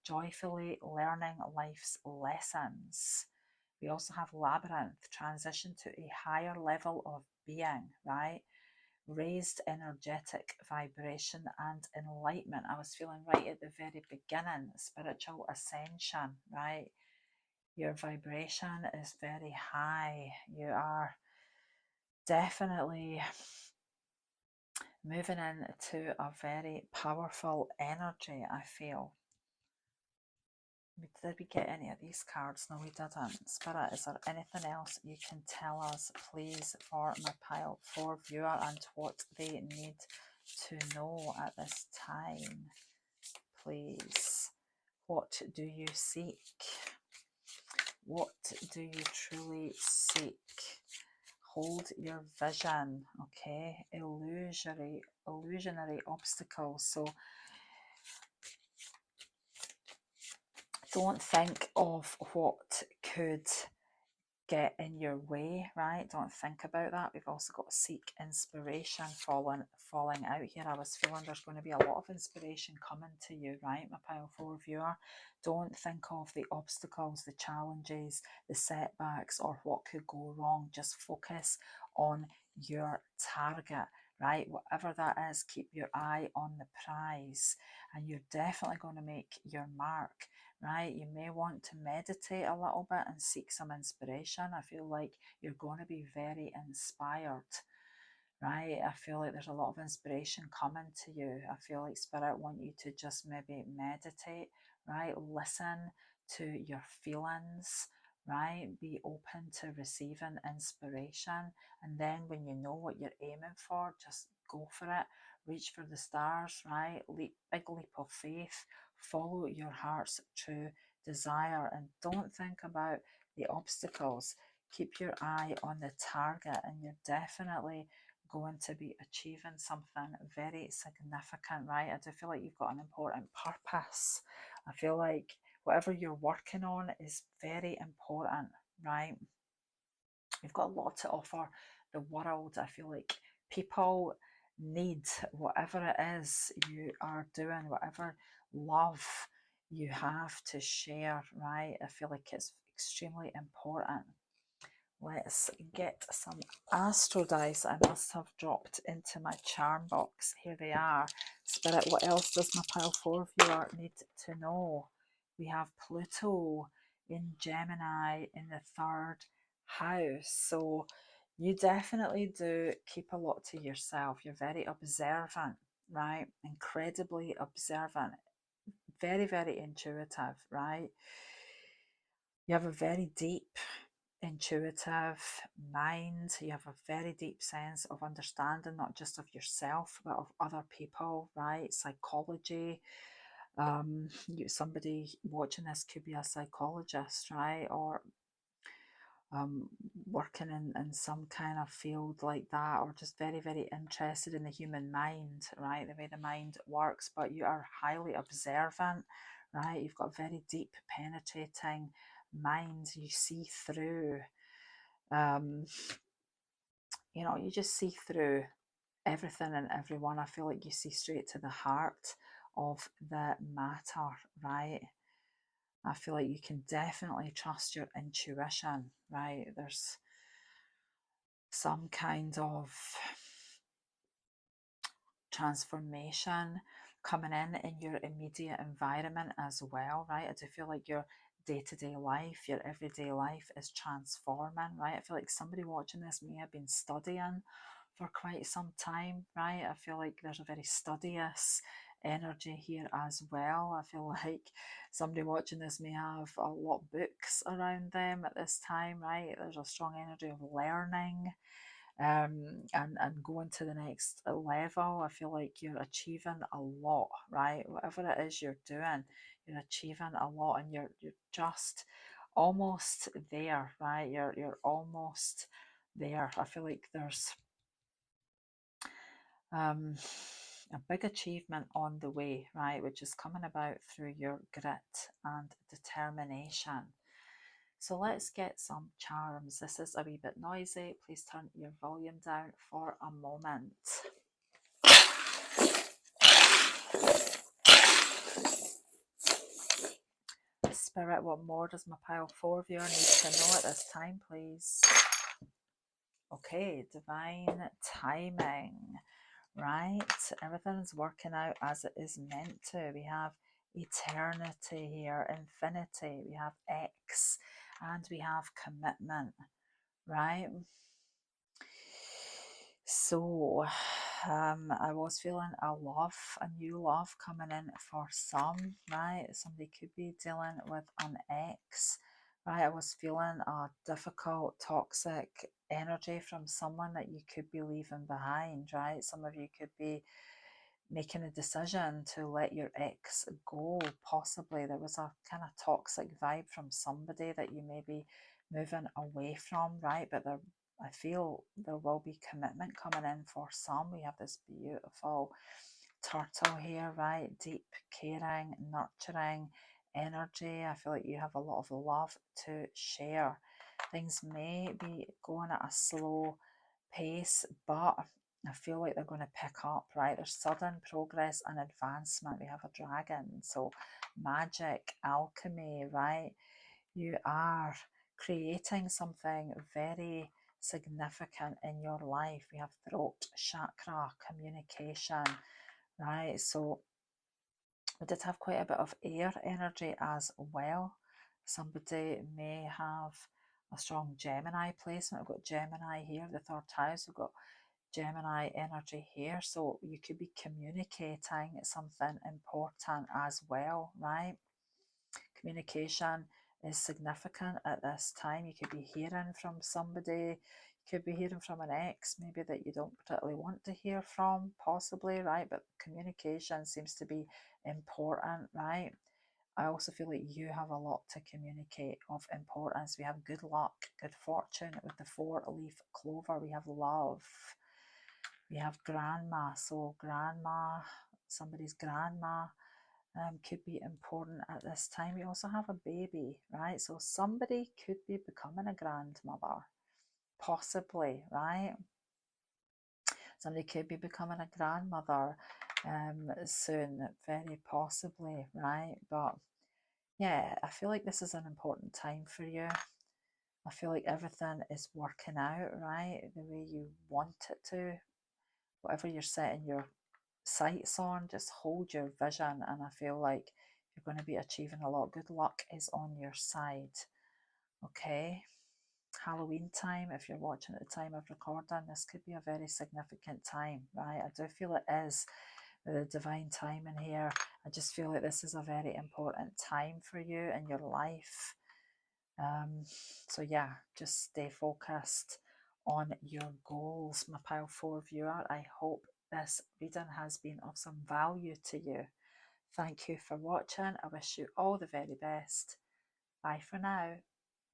Speaker 1: joyfully learning life's lessons. We also have labyrinth, transition to a higher level of being, right? Raised energetic vibration and enlightenment. I was feeling right at the very beginning, spiritual ascension, right? Your vibration is very high. You are definitely moving into a very powerful energy, I feel. Did we get any of these cards? No, we didn't. Spirit, is there anything else you can tell us, please, for my pile 4 viewer and what they need to know at this time? Please. What do you seek? What do you truly seek? Hold your vision, okay? Illusionary obstacles. So don't think of what could get in your way, right? Don't think about that. We've also got seek inspiration falling out here. I was feeling there's going to be a lot of inspiration coming to you, right, my pile 4 viewer? Don't think of the obstacles, the challenges, the setbacks, or what could go wrong. Just focus on your target, right? Whatever that is, keep your eye on the prize, and you're definitely going to make your mark, right? You may want to meditate a little bit and seek some inspiration. I feel like you're going to be very inspired, right? I feel like there's a lot of inspiration coming to you. I feel like Spirit want you to just maybe meditate, right? Listen to your feelings, right? Be open to receiving inspiration. And then when you know what you're aiming for, just go for it. Reach for the stars, right? Big leap of faith. Follow your heart's true desire and don't think about the obstacles. Keep your eye on the target, and you're definitely going to be achieving something very significant, right? I do feel like you've got an important purpose. I feel like whatever you're working on is very important, right? You've got a lot to offer the world. I feel like people need whatever it is you are doing, whatever love you have to share, right? I feel like it's extremely important. Let's get some astro dice I must have dropped into my charm box. Here they are. Spirit, what else does my pile 4 viewer need to know? We have Pluto in Gemini in the 3rd house. So you definitely do keep a lot to yourself. You're very observant, right? Incredibly observant. Very, very intuitive, right? You have a very deep intuitive mind. You have a very deep sense of understanding, not just of yourself, but of other people, right? Psychology. Somebody watching this could be a psychologist, right? Or working in some kind of field like that, or just very, very interested in the human mind, right? The way the mind works. But you are highly observant, right? You've got very deep, penetrating mind. You see through um, you just see through everything and everyone. I feel like you see straight to the heart of the matter, right? I feel like you can definitely trust your intuition, right? There's some kind of transformation coming in your immediate environment as well, right? I do feel like your day-to-day life, your everyday life is transforming, right? I feel like somebody watching this may have been studying for quite some time, right? I feel like there's a very studious energy here as well. I feel like somebody watching this may have a lot of books around them at this time, right? There's a strong energy of learning, and going to the next level. I feel like you're achieving a lot, right? Whatever it is you're doing, you're achieving a lot, and you're just almost there, right? You're almost there. I feel like there's um a big achievement on the way, right? Which is coming about through your grit and determination. So let's get some charms. This is a wee bit noisy. Please turn your volume down for a moment. Spirit, what more does my pile 4 viewer need to know at this time, please? Okay, divine timing, right? Everything's working out as it is meant to. We have eternity here, infinity, we have X, and we have commitment, right? So, I was feeling a new love coming in for some, right? Somebody could be dealing with an ex, right? I was feeling a difficult, toxic energy from someone that you could be leaving behind, right? Some of you could be making a decision to let your ex go, possibly. There was a kind of toxic vibe from somebody that you may be moving away from, right? But I feel there will be commitment coming in for some. We have this beautiful turtle here, right? Deep, caring, nurturing energy. I feel like you have a lot of love to share. Things may be going at a slow pace, but I feel like they're going to pick up, right? There's sudden progress and advancement. We have a dragon, so magic, alchemy, right? You are creating something very significant in your life. We have throat chakra, communication, right? So we did have quite a bit of air energy as well. Somebody may have a strong Gemini placement. We've got Gemini here, the 3rd house. We've got Gemini energy here. So you could be communicating something important as well, right? Communication is significant at this time. You could be hearing from somebody, you could be hearing from an ex maybe that you don't particularly want to hear from, possibly, right? But communication seems to be important, right? I also feel like you have a lot to communicate of importance. We have good luck, good fortune with the 4-leaf clover. We have love. We have grandma. So grandma, somebody's grandma could be important at this time. We also have a baby, right? So somebody could be becoming a grandmother, possibly, right? Somebody could be becoming a grandmother soon, very possibly, right? But yeah, I feel like this is an important time for you. I feel like everything is working out, right? The way you want it to. Whatever you're setting your sights on, just hold your vision. And I feel like you're going to be achieving a lot. Good luck is on your side. Okay. Halloween time, if you're watching at the time of recording, this could be a very significant time, right? I do feel it is the divine time in here. I just feel like this is a very important time for you in your life. So yeah, just stay focused on your goals, my pile 4 viewer. I hope this reading has been of some value to you. Thank you for watching. I wish you all the very best. Bye for now.